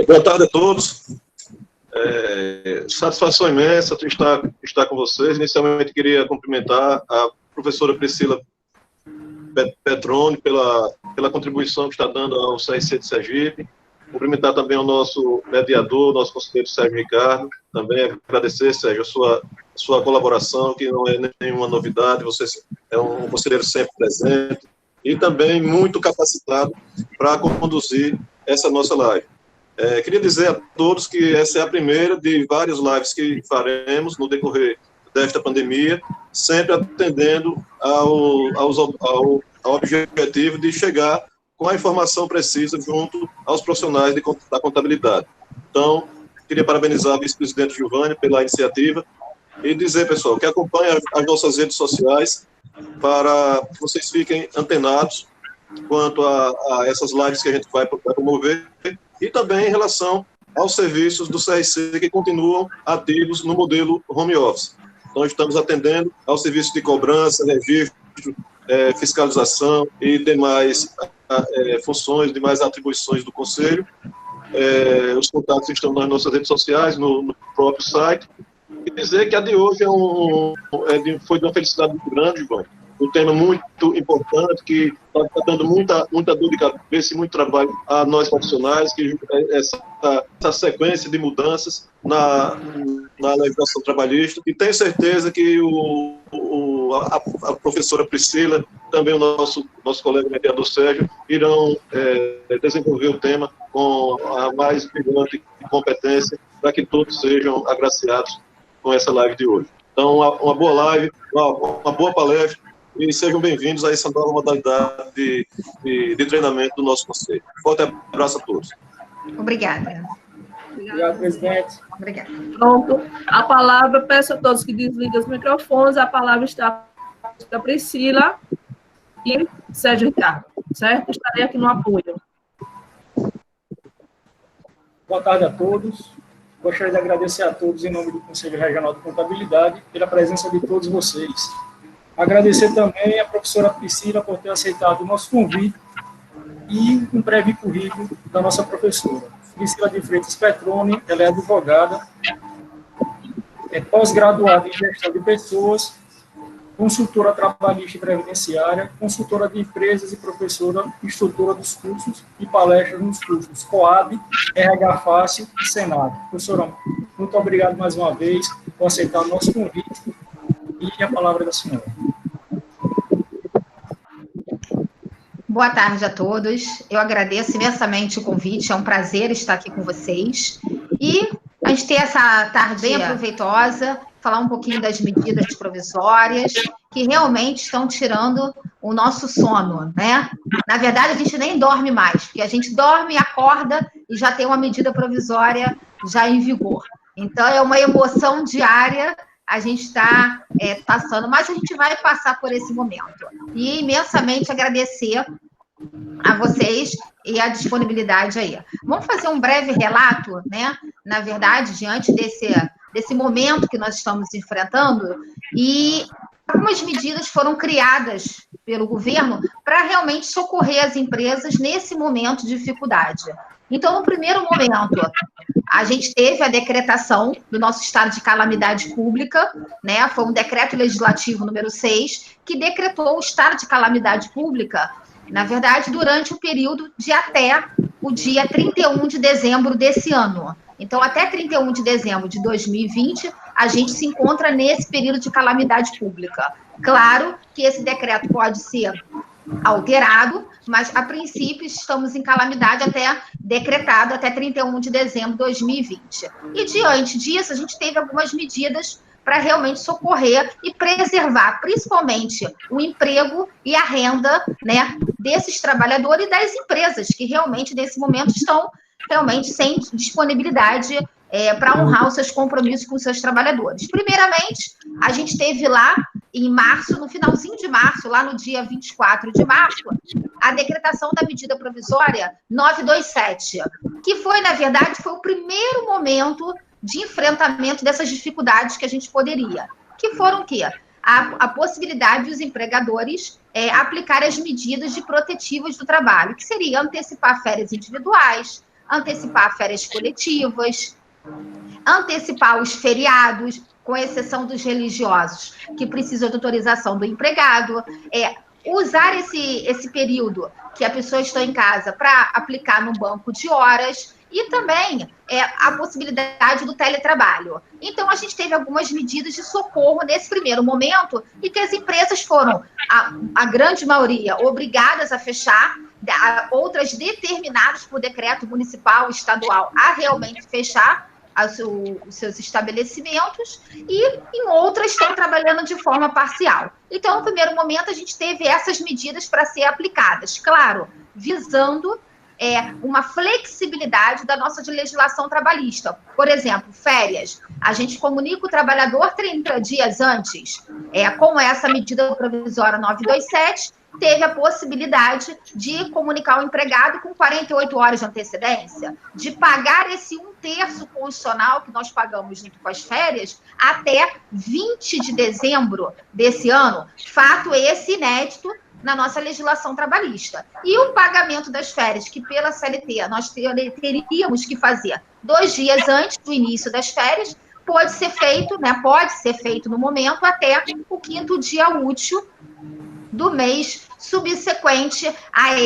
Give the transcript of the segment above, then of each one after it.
Boa tarde a todos. Satisfação imensa estar com vocês. Inicialmente, queria cumprimentar a professora Priscila Petroni pela contribuição que está dando ao CRC de Sergipe. Cumprimentar também o nosso mediador, nosso conselheiro Sérgio Ricardo. Também agradecer, Sérgio, a sua colaboração, que não é nenhuma novidade. Você é um conselheiro sempre presente e também muito capacitado para conduzir essa nossa live. Queria dizer a todos que essa é a primeira de várias lives que faremos no decorrer desta pandemia, sempre atendendo ao objetivo de chegar com a informação precisa junto aos profissionais da contabilidade. Então, queria parabenizar a vice-presidente Giovânia pela iniciativa e dizer, pessoal, que acompanhe as nossas redes sociais para que vocês fiquem antenados quanto a essas lives que a gente vai promover e também em relação aos serviços do CRC que continuam ativos no modelo home office. Então, estamos atendendo aos serviços de cobrança, registro, fiscalização e demais funções, demais atribuições do Conselho. Os contatos estão nas nossas redes sociais, no próprio site. E dizer que a de hoje foi de uma felicidade muito grande, João. Um tema muito importante que está dando muita dor de cabeça e muito trabalho a nós profissionais, que essa sequência de mudanças na legislação trabalhista. E tenho certeza que a professora Priscila, também o nosso colega mediador Sérgio, irão desenvolver o tema com a mais brilhante competência para que todos sejam agraciados com essa live de hoje. Então, uma boa live, uma boa palestra, e sejam bem-vindos a essa nova modalidade de treinamento do nosso conselho. Forte abraço a todos. Obrigada. Obrigado, presidente. Obrigada. Pronto. A palavra, peço a todos que desliguem os microfones, a palavra está da Priscila e Sérgio Ricardo, certo? Estarei aqui no apoio. Boa tarde a todos. Gostaria de agradecer a todos, em nome do Conselho Regional de Contabilidade, pela presença de todos vocês. Agradecer também à professora Priscila por ter aceitado o nosso convite e um breve currículo da nossa professora. Priscila de Freitas Petroni, ela é advogada, é pós-graduada em gestão de pessoas, consultora trabalhista e previdenciária, consultora de empresas e professora instrutora dos cursos e palestras nos cursos COAB, RH Fácil e Senado. Professora, muito obrigado mais uma vez por aceitar o nosso convite e a palavra da senhora. Boa tarde a todos. Eu agradeço imensamente o convite, é um prazer estar aqui com vocês. E a gente ter essa tarde bem proveitosa, falar um pouquinho das medidas provisórias, que realmente estão tirando o nosso sono, né? Na verdade, a gente nem dorme mais, porque a gente dorme, acorda e já tem uma medida provisória já em vigor. Então, é uma emoção diária a gente está passando, mas a gente vai passar por esse momento. E imensamente agradecer a vocês e a disponibilidade aí. Vamos fazer um breve relato, né? Na verdade, diante desse momento que nós estamos enfrentando, e algumas medidas foram criadas pelo governo para realmente socorrer as empresas nesse momento de dificuldade. Então, no primeiro momento, a gente teve a decretação do nosso estado de calamidade pública, né? Foi um decreto legislativo número 6, que decretou o estado de calamidade pública, na verdade, durante o período de até o dia 31 de dezembro desse ano. Então, até 31 de dezembro de 2020, a gente se encontra nesse período de calamidade pública. Claro que esse decreto pode ser alterado, mas, a princípio, estamos em calamidade decretado até 31 de dezembro de 2020. E, diante disso, a gente teve algumas medidas para realmente socorrer e preservar, principalmente, o emprego e a renda, né, desses trabalhadores e das empresas, que realmente, nesse momento, estão realmente sem disponibilidade para honrar os seus compromissos com os seus trabalhadores. Primeiramente, a gente teve lá, em março, no finalzinho de março, lá no dia 24 de março, a decretação da medida provisória 927, que foi, na verdade, foi o primeiro momento de enfrentamento dessas dificuldades que a gente poderia. Que foram o quê? a possibilidade dos empregadores aplicar as medidas de protetivas do trabalho, que seria antecipar férias individuais, antecipar férias coletivas, antecipar os feriados, com exceção dos religiosos, que precisam de autorização do empregado, usar esse período que a pessoa está em casa para aplicar no banco de horas, e também a possibilidade do teletrabalho. Então, a gente teve algumas medidas de socorro nesse primeiro momento, e que as empresas foram, a grande maioria, obrigadas a fechar, outras determinadas por decreto municipal, estadual, a realmente fechar os seus estabelecimentos, e em outras estão trabalhando de forma parcial. Então, no primeiro momento, a gente teve essas medidas para ser aplicadas, claro, visando uma flexibilidade da nossa legislação trabalhista. Por exemplo, férias. A gente comunica o trabalhador 30 dias antes. Com essa medida provisória 927, teve a possibilidade de comunicar o empregado com 48 horas de antecedência, de pagar esse 1/3 constitucional que nós pagamos junto com as férias até 20 de dezembro desse ano. Fato esse inédito na nossa legislação trabalhista. E o pagamento das férias, que pela CLT nós teríamos que fazer 2 dias antes do início das férias, pode ser feito no momento até o 5º dia útil do mês subsequente a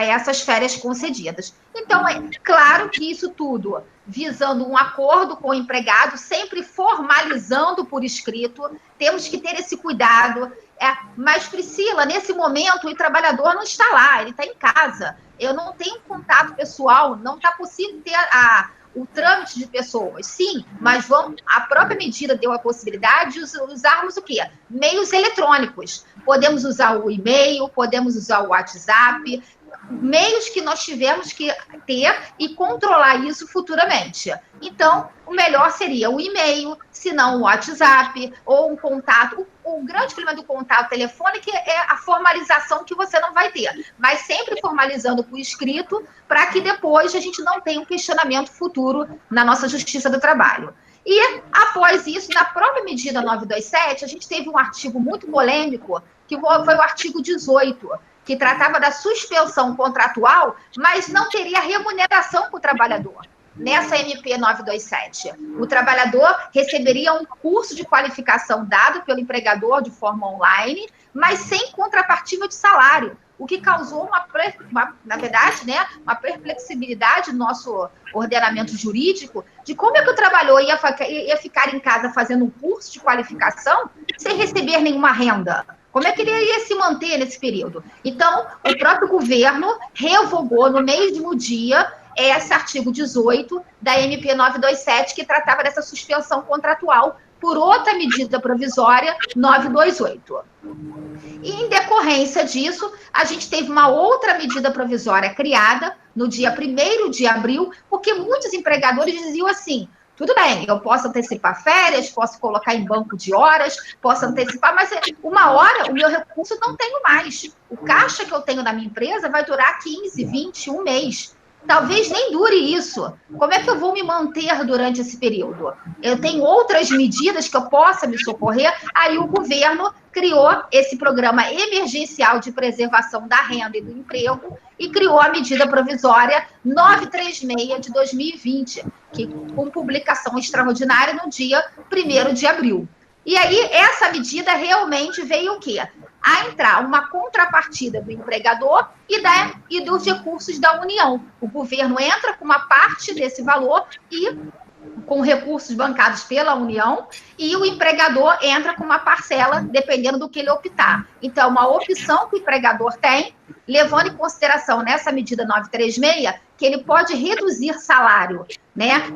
essas férias concedidas. Então, é claro que isso tudo visando um acordo com o empregado, sempre formalizando por escrito, temos que ter esse cuidado. Mas, Priscila, nesse momento, o trabalhador não está lá, ele está em casa. Eu não tenho contato pessoal, não está possível ter o trâmite de pessoas. Sim, mas a própria medida deu a possibilidade de usarmos o quê? Meios eletrônicos. Podemos usar o e-mail, podemos usar o WhatsApp, meios que nós tivemos que ter e controlar isso futuramente. Então, o melhor seria o e-mail, se não o WhatsApp, ou um contato. O grande problema do contato telefônico é a formalização que você não vai ter, mas sempre formalizando por escrito, para que depois a gente não tenha um questionamento futuro na nossa Justiça do Trabalho. E, após isso, na própria medida 927, a gente teve um artigo muito polêmico, que foi o artigo 18, que tratava da suspensão contratual, mas não teria remuneração para o trabalhador. Nessa MP 927, o trabalhador receberia um curso de qualificação dado pelo empregador de forma online, mas sem contrapartida de salário, o que causou na verdade, uma perplexibilidade no nosso ordenamento jurídico de como é que o trabalhador ia ficar em casa fazendo um curso de qualificação sem receber nenhuma renda. Como é que ele ia se manter nesse período? Então, o próprio governo revogou no mesmo dia esse artigo 18 da MP 927, que tratava dessa suspensão contratual por outra medida provisória 928. E, em decorrência disso, a gente teve uma outra medida provisória criada no dia 1º de abril, porque muitos empregadores diziam assim: tudo bem, eu posso antecipar férias, posso colocar em banco de horas, posso antecipar, mas uma hora o meu recurso não tenho mais. O caixa que eu tenho na minha empresa vai durar 15, 20, um mês. Talvez nem dure isso. Como é que eu vou me manter durante esse período? Eu tenho outras medidas que eu possa me socorrer. Aí o governo criou esse programa emergencial de preservação da renda e do emprego e criou a medida provisória 936 de 2020, que com publicação extraordinária no dia 1º de abril. E aí, essa medida realmente veio o quê? A entrar uma contrapartida do empregador e dos recursos da União. O governo entra com uma parte desse valor e com recursos bancados pela União, e o empregador entra com uma parcela, dependendo do que ele optar. Então, uma opção que o empregador tem, levando em consideração nessa medida 936, que ele pode reduzir salário,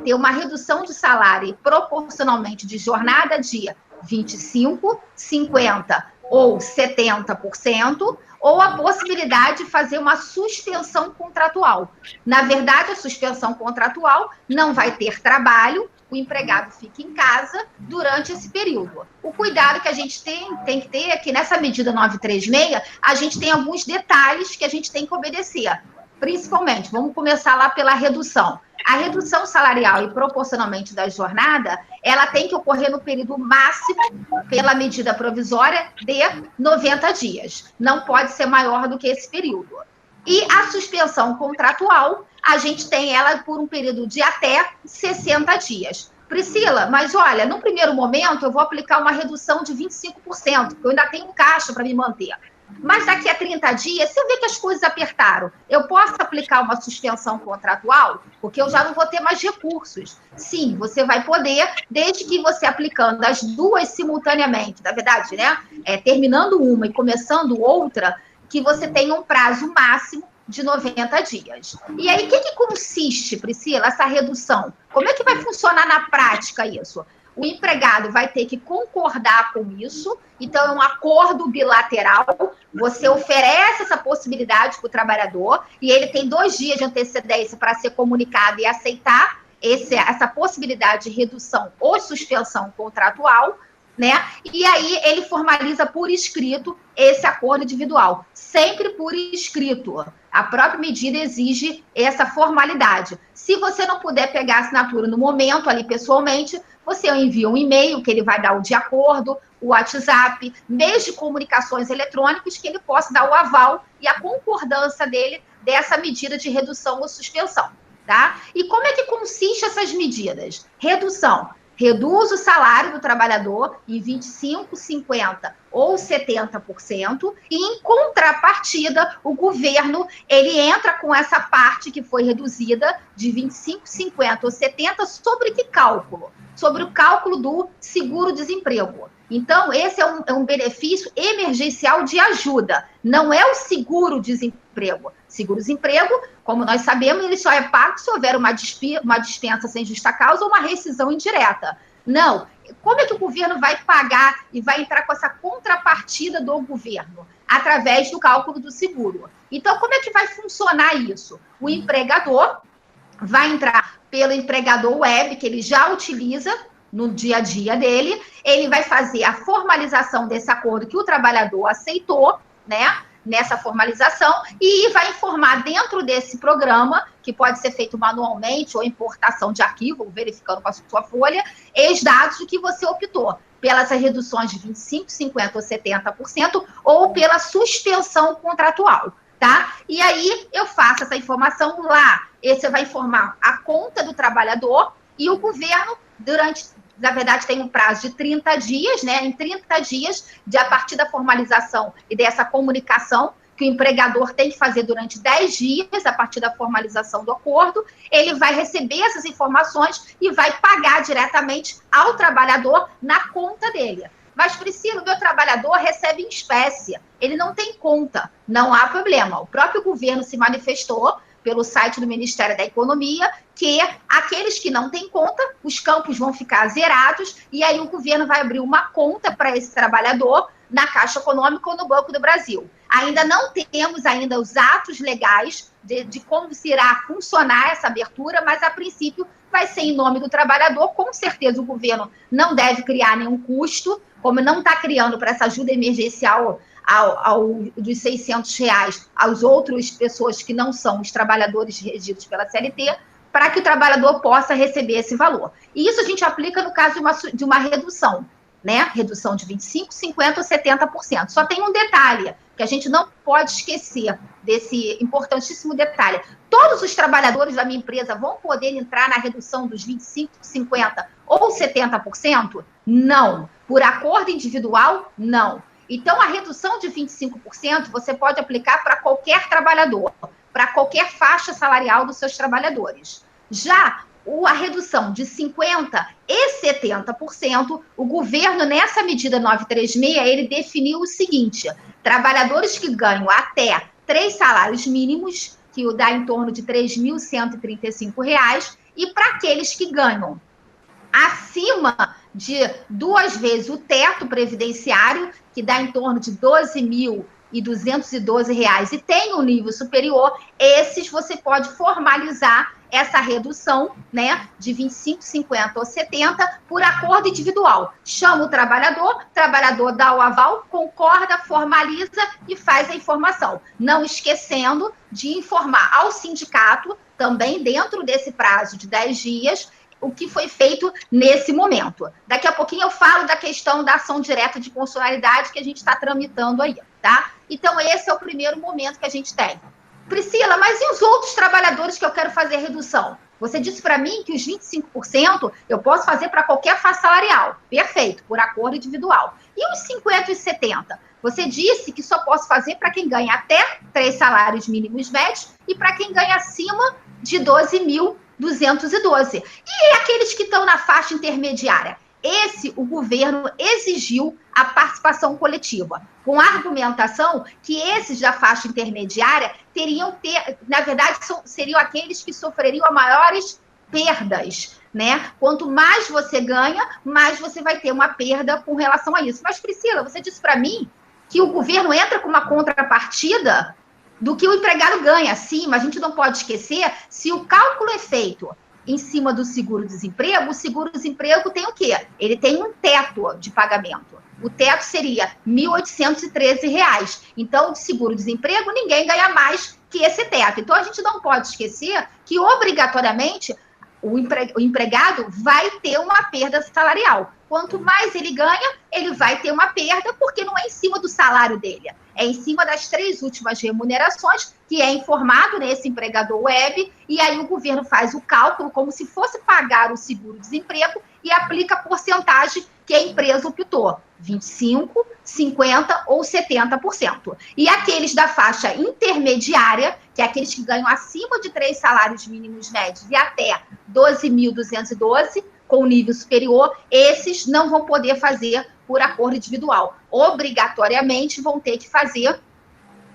ter uma redução de salário proporcionalmente de jornada de 25%, 50% ou 70%, ou a possibilidade de fazer uma suspensão contratual. Na verdade, a suspensão contratual não vai ter trabalho, o empregado fica em casa durante esse período. O cuidado que a gente tem que ter é que nessa medida 936, a gente tem alguns detalhes que a gente tem que obedecer. Principalmente, vamos começar lá pela redução. A redução salarial e proporcionalmente da jornada, ela tem que ocorrer no período máximo, pela medida provisória, de 90 dias. Não pode ser maior do que esse período. E a suspensão contratual, a gente tem ela por um período de até 60 dias. Priscila, mas olha, no primeiro momento eu vou aplicar uma redução de 25%, porque eu ainda tenho um caixa para me manter. Mas daqui a 30 dias, se eu ver que as coisas apertaram, eu posso aplicar uma suspensão contratual? Porque eu já não vou ter mais recursos. Sim, você vai poder, desde que você aplicando as duas simultaneamente, na verdade, né? Terminando uma e começando outra, que você tenha um prazo máximo de 90 dias. E aí, o que consiste, Priscila, essa redução? Como é que vai funcionar na prática isso? O empregado vai ter que concordar com isso, então é um acordo bilateral, você oferece essa possibilidade para o trabalhador e ele tem 2 dias de antecedência para ser comunicado e aceitar essa possibilidade de redução ou suspensão contratual, né? E aí ele formaliza por escrito esse acordo individual, sempre por escrito. A própria medida exige essa formalidade. Se você não puder pegar a assinatura no momento, ali pessoalmente, você envia um e-mail que ele vai dar o de acordo, o WhatsApp, meios de comunicações eletrônicos que ele possa dar o aval e a concordância dele dessa medida de redução ou suspensão, tá? E como é que consiste essas medidas? Redução. Reduz o salário do trabalhador em 25%, 50% ou 70%, e em contrapartida, o governo, ele entra com essa parte que foi reduzida de 25%, 50% ou 70% sobre que cálculo? Sobre o cálculo do seguro-desemprego. Então, esse é um benefício emergencial de ajuda, não é o seguro-desemprego. Seguro-desemprego, como nós sabemos, ele só é pago se houver uma dispensa sem justa causa ou uma rescisão indireta. Não. Como é que o governo vai pagar e vai entrar com essa contrapartida do governo? Através do cálculo do seguro. Então, como é que vai funcionar isso? O empregador vai entrar pelo empregador web, que ele já utiliza no dia a dia dele, ele vai fazer a formalização desse acordo que o trabalhador aceitou, né, nessa formalização, e vai informar dentro desse programa, que pode ser feito manualmente ou importação de arquivo, verificando com a sua folha, os dados do que você optou, pelas reduções de 25%, 50% ou 70%, ou pela suspensão contratual, tá? E aí eu faço essa informação lá, você vai informar a conta do trabalhador e o governo, na verdade, tem um prazo de 30 dias, né? Em 30 dias, a partir da formalização e dessa comunicação, que o empregador tem que fazer durante 10 dias, a partir da formalização do acordo, ele vai receber essas informações e vai pagar diretamente ao trabalhador na conta dele. Mas, Priscila, o meu trabalhador recebe em espécie, ele não tem conta, não há problema. O próprio governo se manifestou pelo site do Ministério da Economia, que aqueles que não têm conta, os campos vão ficar zerados, e aí o governo vai abrir uma conta para esse trabalhador na Caixa Econômica ou no Banco do Brasil. Ainda não temos ainda os atos legais de como irá funcionar essa abertura, mas a princípio vai ser em nome do trabalhador. Com certeza o governo não deve criar nenhum custo, como não está criando para essa ajuda emergencial dos R$600 aos outras pessoas que não são os trabalhadores regidos pela CLT, para que o trabalhador possa receber esse valor. E isso a gente aplica no caso de uma redução, né? Redução de 25%, 50% ou 70%. Só tem um detalhe, que a gente não pode esquecer desse importantíssimo detalhe. Todos os trabalhadores da minha empresa vão poder entrar na redução dos 25%, 50% ou 70%? Não. Por acordo individual? Não. Então, a redução de 25% você pode aplicar para qualquer trabalhador, para qualquer faixa salarial dos seus trabalhadores. Já a redução de 50% e 70%, o governo, nessa medida 936, ele definiu o seguinte: trabalhadores que ganham até 3 salários mínimos, que dá em torno de R$ 3.135, e para aqueles que ganham acima de 2 vezes o teto previdenciário, que dá em torno de R$ 12.212, e tem um nível superior, esses você pode formalizar essa redução, né, de 25%, 50% ou 70% por acordo individual. Chama o trabalhador dá o aval, concorda, formaliza e faz a informação. Não esquecendo de informar ao sindicato também dentro desse prazo de 10 dias, o que foi feito nesse momento. Daqui a pouquinho eu falo da questão da ação direta de constitucionalidade que a gente está tramitando aí, tá? Então, esse é o primeiro momento que a gente tem. Priscila, mas e os outros trabalhadores que eu quero fazer redução? Você disse para mim que os 25% eu posso fazer para qualquer faixa salarial. Perfeito, por acordo individual. E os 50% e 70%? Você disse que só posso fazer para quem ganha até 3 salários mínimos médios e para quem ganha acima de 12.212. E aqueles que estão na faixa intermediária? Esse, o governo exigiu a participação coletiva, com a argumentação que esses da faixa intermediária na verdade, seriam aqueles que sofreriam as maiores perdas, né? Quanto mais você ganha, mais você vai ter uma perda com relação a isso. Mas, Priscila, você disse para mim que o governo entra com uma contrapartida do que o empregado ganha. Sim, mas a gente não pode esquecer, se o cálculo é feito em cima do seguro-desemprego, o seguro-desemprego tem o quê? Ele tem um teto de pagamento. O teto seria R$ 1.813. Então, de seguro-desemprego, ninguém ganha mais que esse teto. Então, a gente não pode esquecer que, obrigatoriamente, o empregado vai ter uma perda salarial. Quanto mais ele ganha, ele vai ter uma perda, porque não é em cima do salário dele. É em cima das 3 últimas remunerações, que é informado nesse empregador web, e aí o governo faz o cálculo como se fosse pagar o seguro-desemprego e aplica a porcentagem que a empresa optou, 25%, 50% ou 70%. E aqueles da faixa intermediária, que é aqueles que ganham acima de 3 salários mínimos médios e até 12.212, com nível superior, esses não vão poder fazer por acordo individual. Obrigatoriamente vão ter que fazer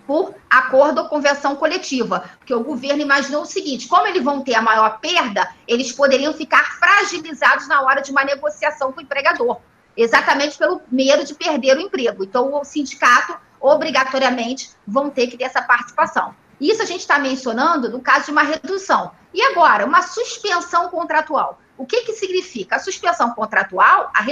por acordo ou convenção coletiva, porque o governo imaginou o seguinte, como eles vão ter a maior perda, eles poderiam ficar fragilizados na hora de uma negociação com o empregador, exatamente pelo medo de perder o emprego. Então, o sindicato, obrigatoriamente, vão ter que ter essa participação. Isso a gente está mencionando no caso de uma redução. E agora, uma suspensão contratual. O que significa? A suspensão contratual, a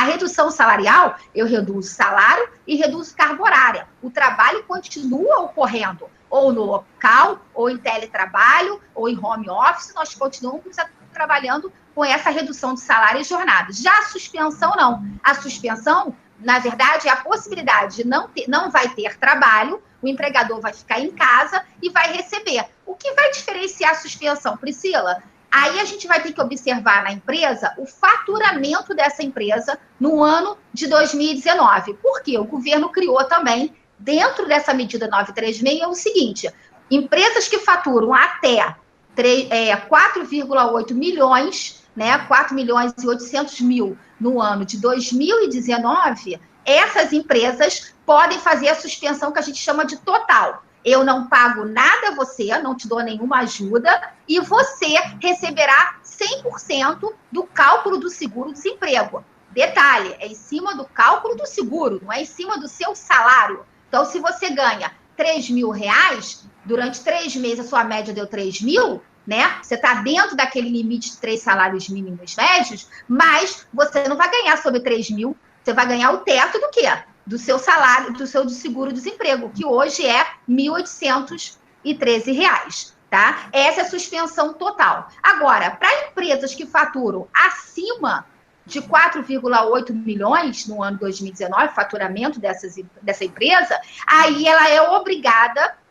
redução salarial, eu reduzo salário e reduzo carga horária. O trabalho continua ocorrendo, ou no local, ou em teletrabalho, ou em home office, nós continuamos trabalhando com essa redução de salário e jornada. Já a suspensão, não. A suspensão, na verdade, é a possibilidade de não vai ter trabalho, o empregador vai ficar em casa e vai receber. O que vai diferenciar a suspensão, Priscila? Aí a gente vai ter que observar na empresa o faturamento dessa empresa no ano de 2019. Por quê? O governo criou também, dentro dessa medida 936, é o seguinte, empresas que faturam até 4,8 milhões, né, 4.800.000 no ano de 2019, essas empresas podem fazer a suspensão que a gente chama de total. Eu não pago nada a você, não te dou nenhuma ajuda, e você receberá 100% do cálculo do seguro-desemprego. Detalhe, é em cima do cálculo do seguro, não é em cima do seu salário. Então, se você ganha R$3.000, durante 3 meses a sua média deu 3.000, né? Você está dentro daquele limite de 3 salários mínimos médios, mas você não vai ganhar sobre 3.000, você vai ganhar o teto do quê? Do seu salário, do seu seguro-desemprego, que hoje é R$ 1.813, tá? Essa é a suspensão total. Agora, para empresas que faturam acima de 4,8 milhões no ano 2019, faturamento dessa empresa, aí ela é obrigada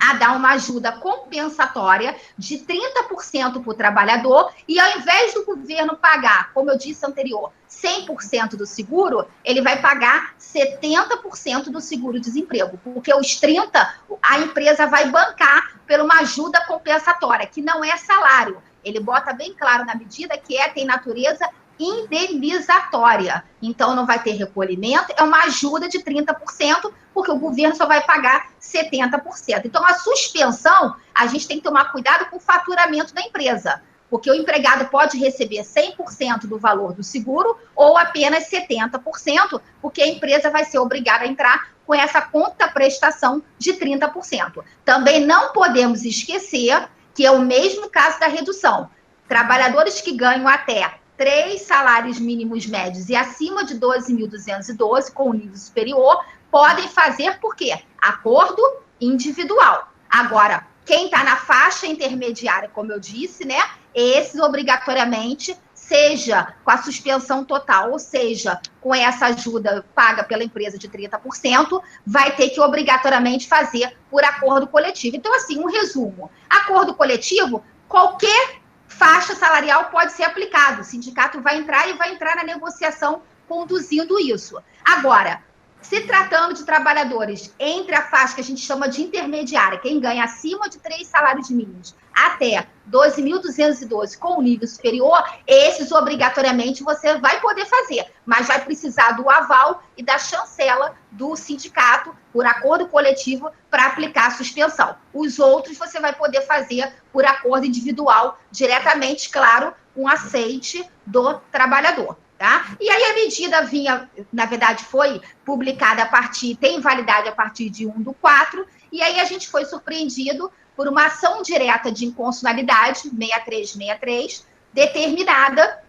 a dar uma ajuda compensatória de 30% para o trabalhador e ao invés do governo pagar, como eu disse anterior, 100% do seguro, ele vai pagar 70% do seguro-desemprego, porque os 30% a empresa vai bancar por uma ajuda compensatória, que não é salário. Ele bota bem claro na medida que tem natureza indenizatória. Então, não vai ter recolhimento, é uma ajuda de 30%, porque o governo só vai pagar 70%. Então, a suspensão, a gente tem que tomar cuidado com o faturamento da empresa, porque o empregado pode receber 100% do valor do seguro ou apenas 70%, porque a empresa vai ser obrigada a entrar com essa contraprestação de 30%. Também não podemos esquecer que é o mesmo caso da redução. Trabalhadores que ganham até 3 salários mínimos médios e acima de 12.212, com o nível superior, podem fazer, por quê? Acordo individual. Agora, quem está na faixa intermediária, como eu disse, né? Esses obrigatoriamente, seja com a suspensão total, ou seja, com essa ajuda paga pela empresa de 30%, vai ter que obrigatoriamente fazer por acordo coletivo. Então, assim, um resumo. Acordo coletivo, qualquer faixa salarial pode ser aplicado. O sindicato vai entrar e vai entrar na negociação conduzindo isso. Agora, se tratando de trabalhadores entre a faixa que a gente chama de intermediária, quem ganha acima de 3 salários mínimos até 12.212 com o nível superior, esses obrigatoriamente você vai poder fazer, mas vai precisar do aval e da chancela do sindicato por acordo coletivo para aplicar a suspensão. Os outros você vai poder fazer por acordo individual, diretamente, claro, com aceite do trabalhador. Tá? E aí a medida vinha, na verdade, foi publicada tem validade a partir de 1/4, e aí a gente foi surpreendido por uma ação direta de inconstitucionalidade, 6363, determinada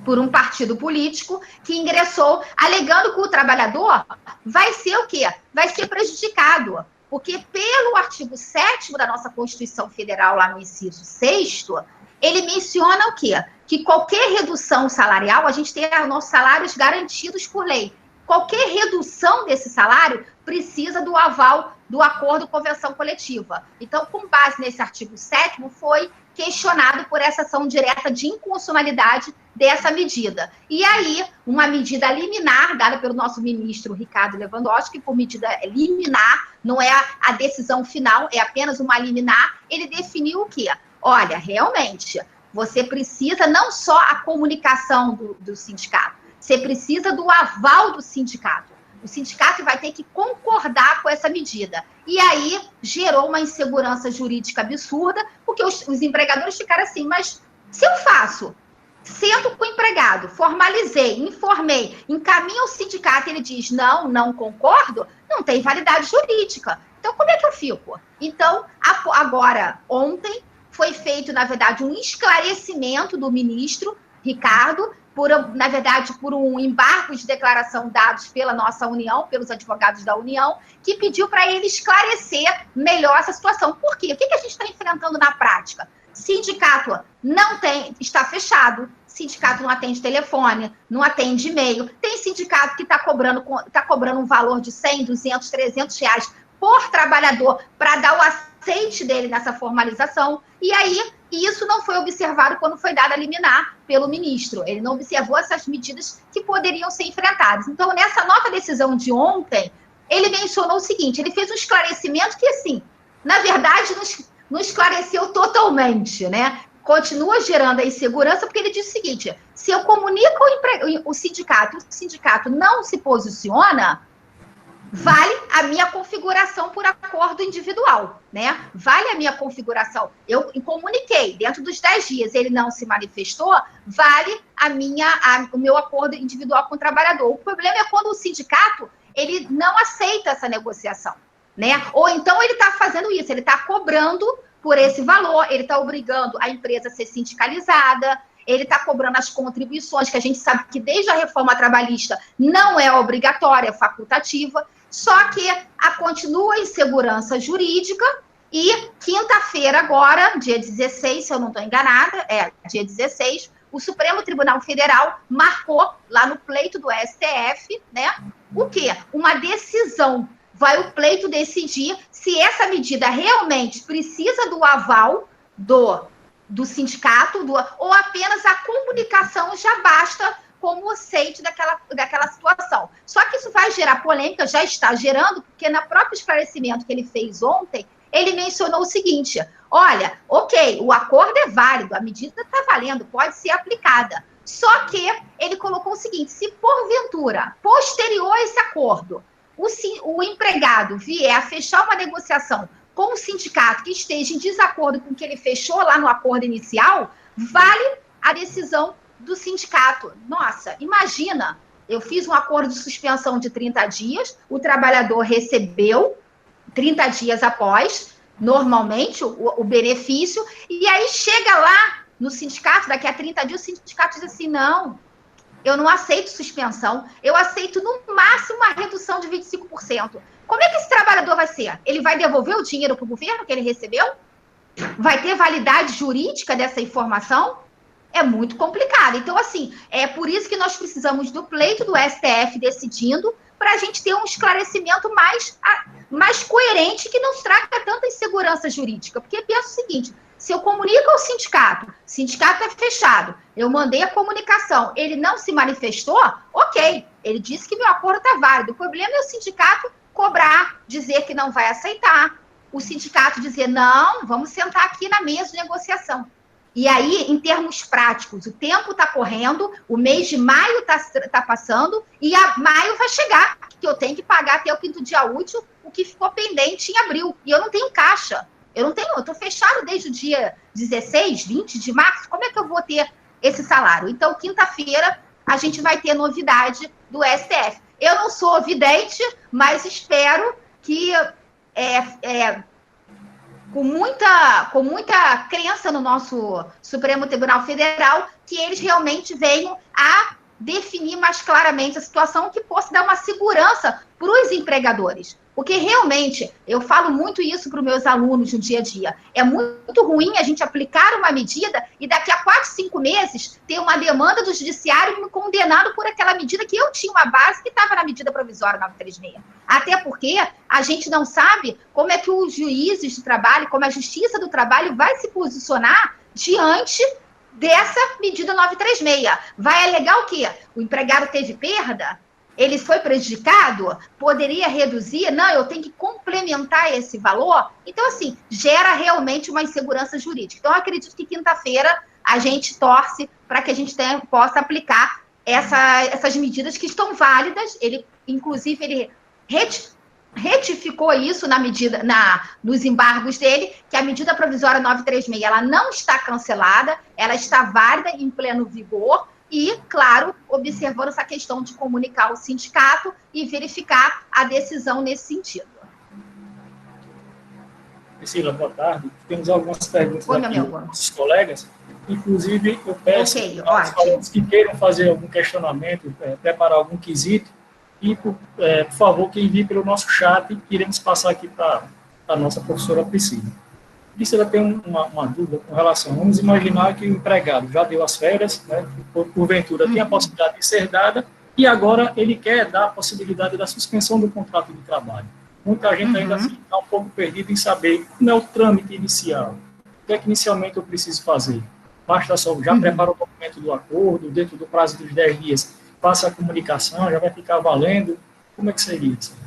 por um partido político que ingressou alegando que o trabalhador vai ser o quê? Vai ser prejudicado, porque pelo artigo 7º da nossa Constituição Federal, lá no inciso 6º, ele menciona o quê? Que qualquer redução salarial, a gente tem os nossos salários garantidos por lei. Qualquer redução desse salário precisa do aval do acordo convenção coletiva. Então, com base nesse artigo 7º, foi questionado por essa ação direta de inconstitucionalidade dessa medida. E aí, uma medida liminar, dada pelo nosso ministro Ricardo Lewandowski, por medida liminar, não é a decisão final, é apenas uma liminar, ele definiu o quê? Olha, realmente, você precisa não só a comunicação do sindicato, você precisa do aval do sindicato. O sindicato vai ter que concordar com essa medida. E aí gerou uma insegurança jurídica absurda, porque os empregadores ficaram assim, mas se eu faço, sento com o empregado, formalizei, informei, encaminho ao sindicato, ele diz, não concordo, não tem validade jurídica. Então, como é que eu fico? Então, agora, ontem, foi feito, na verdade, um esclarecimento do ministro Ricardo, na verdade, por um embargo de declaração dados pela nossa União, pelos advogados da União, que pediu para ele esclarecer melhor essa situação. Por quê? O que a gente está enfrentando na prática? Sindicato está fechado, sindicato não atende telefone, não atende e-mail, tem sindicato que está cobrando um valor de 100, 200, 300 reais por trabalhador para dar o aceite dele nessa formalização, e aí isso não foi observado quando foi dada a liminar pelo ministro. Ele não observou essas medidas que poderiam ser enfrentadas. Então, nessa nova decisão de ontem, ele mencionou o seguinte, ele fez um esclarecimento que, assim, na verdade, não esclareceu totalmente, né? Continua gerando a insegurança, porque ele diz o seguinte, se eu comunico o sindicato não se posiciona, vale a minha configuração por acordo individual, né? Vale a minha configuração. Eu comuniquei, dentro dos 10 dias ele não se manifestou, vale o meu acordo individual com o trabalhador. O problema é quando o sindicato, ele não aceita essa negociação, né? Ou então ele está fazendo isso, ele está cobrando por esse valor, ele está obrigando a empresa a ser sindicalizada, ele está cobrando as contribuições, que a gente sabe que desde a reforma trabalhista não é obrigatória, é facultativa, só que continua a insegurança jurídica e quinta-feira agora, dia 16, se eu não estou enganada, dia 16, o Supremo Tribunal Federal marcou lá no pleito do STF, né, o quê? Uma decisão. Vai o pleito decidir se essa medida realmente precisa do aval do sindicato, ou apenas a comunicação já basta como aceite daquela situação. Só que isso vai gerar polêmica, já está gerando, porque no próprio esclarecimento que ele fez ontem, ele mencionou o seguinte, olha, ok, o acordo é válido, a medida está valendo, pode ser aplicada. Só que ele colocou o seguinte, se porventura, posterior a esse acordo, o empregado vier a fechar uma negociação com o sindicato que esteja em desacordo com o que ele fechou lá no acordo inicial, vale a decisão do sindicato. Nossa, imagina, eu fiz um acordo de suspensão de 30 dias, o trabalhador recebeu 30 dias após, normalmente, o benefício, e aí chega lá no sindicato, daqui a 30 dias, o sindicato diz assim, não, eu não aceito suspensão, eu aceito no máximo uma redução de 25%. Como é que esse trabalhador vai ser? Ele vai devolver o dinheiro para o governo que ele recebeu? vai ter validade jurídica dessa informação? É muito complicado. Então, assim, é por isso que nós precisamos do pleito do STF decidindo para a gente ter um esclarecimento mais coerente que não traga tanta insegurança jurídica. Porque pensa o seguinte, se eu comunico ao sindicato, o sindicato é fechado, eu mandei a comunicação, ele não se manifestou, ok, ele disse que meu acordo está válido. O problema é o sindicato cobrar, dizer que não vai aceitar, o sindicato dizer, não, vamos sentar aqui na mesa de negociação. E aí, em termos práticos, o tempo está correndo, o mês de maio está passando, e maio vai chegar, que eu tenho que pagar até o 5º dia útil o que ficou pendente em abril. E eu não tenho caixa. Eu estou fechado desde o dia 16, 20 de março. Como é que eu vou ter esse salário? Então, quinta-feira, a gente vai ter novidade do STF. Eu não sou vidente, mas espero que... com muita crença no nosso Supremo Tribunal Federal, que eles realmente venham a definir mais claramente a situação que possa dar uma segurança para os empregadores. Porque realmente, eu falo muito isso para os meus alunos no dia a dia, é muito ruim a gente aplicar uma medida e daqui a 4, 5 meses ter uma demanda do judiciário me condenando por aquela medida que eu tinha uma base que estava na medida provisória 936. Até porque a gente não sabe como é que os juízes de trabalho, como a Justiça do Trabalho vai se posicionar diante dessa medida 936. Vai alegar o quê? O empregado teve perda? Ele foi prejudicado? Poderia reduzir? Não, eu tenho que complementar esse valor. Então, assim, gera realmente uma insegurança jurídica. Então, eu acredito que quinta-feira a gente torce para que a gente possa aplicar essas medidas que estão válidas. Inclusive, ele retificou isso nos embargos dele, que a medida provisória 936 ela não está cancelada, ela está válida em pleno vigor. E, claro, observando essa questão de comunicar ao sindicato e verificar a decisão nesse sentido. Priscila, boa tarde. Temos algumas perguntas aqui dos colegas. Inclusive, eu peço aos colegas que queiram fazer algum questionamento, preparar algum quesito, e, por favor, que envie pelo nosso chat, iremos passar aqui para a nossa professora Priscila. Priscila tem uma dúvida com relação, vamos imaginar que o empregado já deu as férias, né, porventura tem a possibilidade de ser dada, e agora ele quer dar a possibilidade da suspensão do contrato de trabalho. Muita gente ainda assim está um pouco perdida em saber como é o trâmite inicial. O que é que inicialmente eu preciso fazer? Basta só, já prepara o documento do acordo, dentro do prazo dos 10 dias, passa a comunicação, já vai ficar valendo. Como é que seria isso?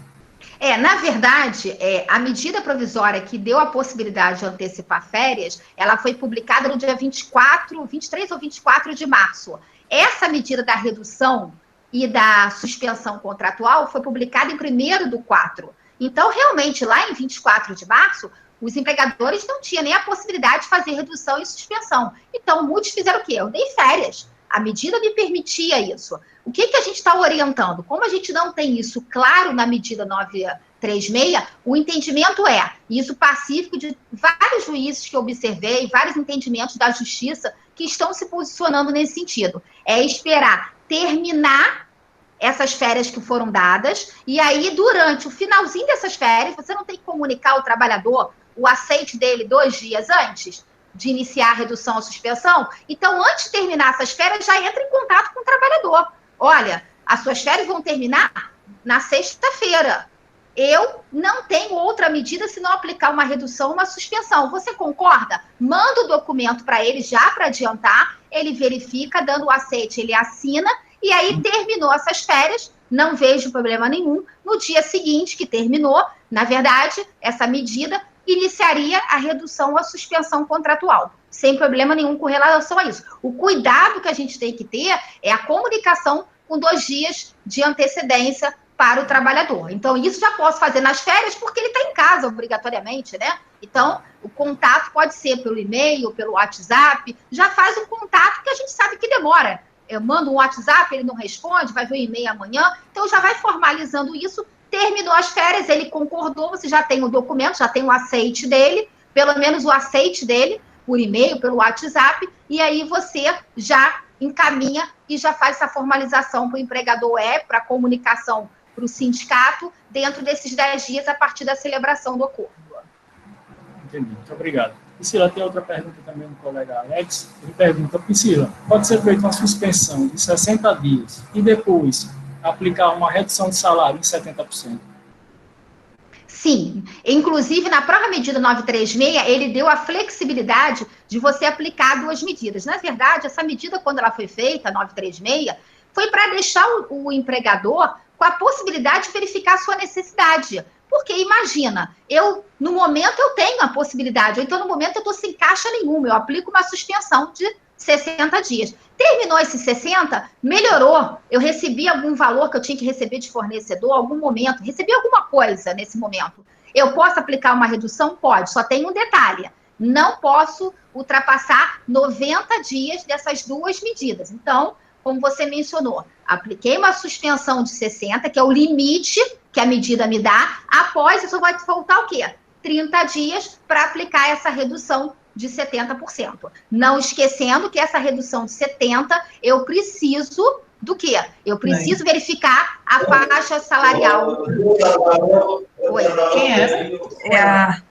Na verdade, a medida provisória que deu a possibilidade de antecipar férias, ela foi publicada no dia 23 ou 24 de março. Essa medida da redução e da suspensão contratual foi publicada em 1º/4. Então, realmente, lá em 24 de março, os empregadores não tinham nem a possibilidade de fazer redução e suspensão. Então, muitos fizeram o quê? Eu dei férias. A medida me permitia isso. O que a gente está orientando? Como a gente não tem isso claro na medida 936, o entendimento isso pacífico de vários juízes que eu observei, vários entendimentos da justiça que estão se posicionando nesse sentido. É esperar terminar essas férias que foram dadas, e aí, durante o finalzinho dessas férias, você não tem que comunicar ao trabalhador o aceite dele 2 dias antes de iniciar a redução ou suspensão. Então, antes de terminar essas férias, já entra em contato com o trabalhador. Olha, as suas férias vão terminar na sexta-feira. Eu não tenho outra medida se não aplicar uma redução ou uma suspensão. Você concorda? Manda o documento para ele já para adiantar, ele verifica, dando o aceite, ele assina, e aí terminou essas férias, não vejo problema nenhum. No dia seguinte que terminou, na verdade, essa medida iniciaria a redução ou a suspensão contratual, sem problema nenhum com relação a isso. O cuidado que a gente tem que ter é a comunicação com 2 dias de antecedência para o trabalhador. Então, isso já posso fazer nas férias, porque ele está em casa, obrigatoriamente, né? Então, o contato pode ser pelo e-mail, pelo WhatsApp, já faz um contato que a gente sabe que demora. Eu mando um WhatsApp, ele não responde, vai ver o e-mail amanhã, então já vai formalizando isso. Terminou as férias, ele concordou, você já tem o documento, já tem o aceite dele, pelo menos o aceite dele, por e-mail, pelo WhatsApp, e aí você já encaminha e já faz essa formalização para o empregador para a comunicação para o sindicato, dentro desses 10 dias, a partir da celebração do acordo. Entendi, muito obrigado. Priscila, tem outra pergunta também do colega Alex. Ele pergunta, Priscila, pode ser feita uma suspensão de 60 dias e depois aplicar uma redução de salário em 70%? Sim, inclusive na própria medida 936, ele deu a flexibilidade de você aplicar 2 medidas. Na verdade, essa medida, quando ela foi feita, 936, foi para deixar o empregador com a possibilidade de verificar a sua necessidade. Porque imagina, no momento eu tenho a possibilidade, ou então no momento eu estou sem caixa nenhuma, eu aplico uma suspensão de 60 dias. Terminou esses 60, melhorou. Eu recebi algum valor que eu tinha que receber de fornecedor, algum momento, recebi alguma coisa nesse momento. Eu posso aplicar uma redução? Pode, só tem um detalhe. Não posso ultrapassar 90 dias dessas 2 medidas. Então, como você mencionou, apliquei uma suspensão de 60, que é o limite que a medida me dá. Após isso, vai faltar o quê? 30 dias para aplicar essa redução de 70%. Não esquecendo que essa redução de 70%, eu preciso do quê? Eu preciso verificar a faixa salarial. Oi. Quem é essa? É a...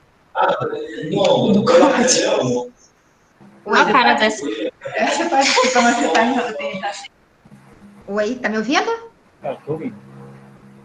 Oi, a cara dessa. Essa participa, mas você tá... Oi, tá me ouvindo? Tô ouvindo.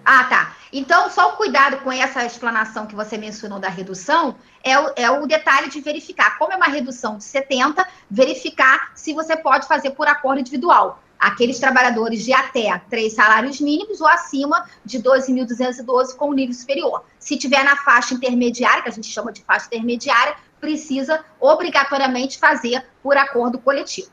Ah, tá. Então, só o cuidado com essa explanação que você mencionou da redução é o detalhe de verificar. Como é uma redução de 70, verificar se você pode fazer por acordo individual. Aqueles trabalhadores de até 3 salários mínimos ou acima de 12.212 com nível superior. Se tiver na faixa intermediária, que a gente chama de faixa intermediária, precisa obrigatoriamente fazer por acordo coletivo.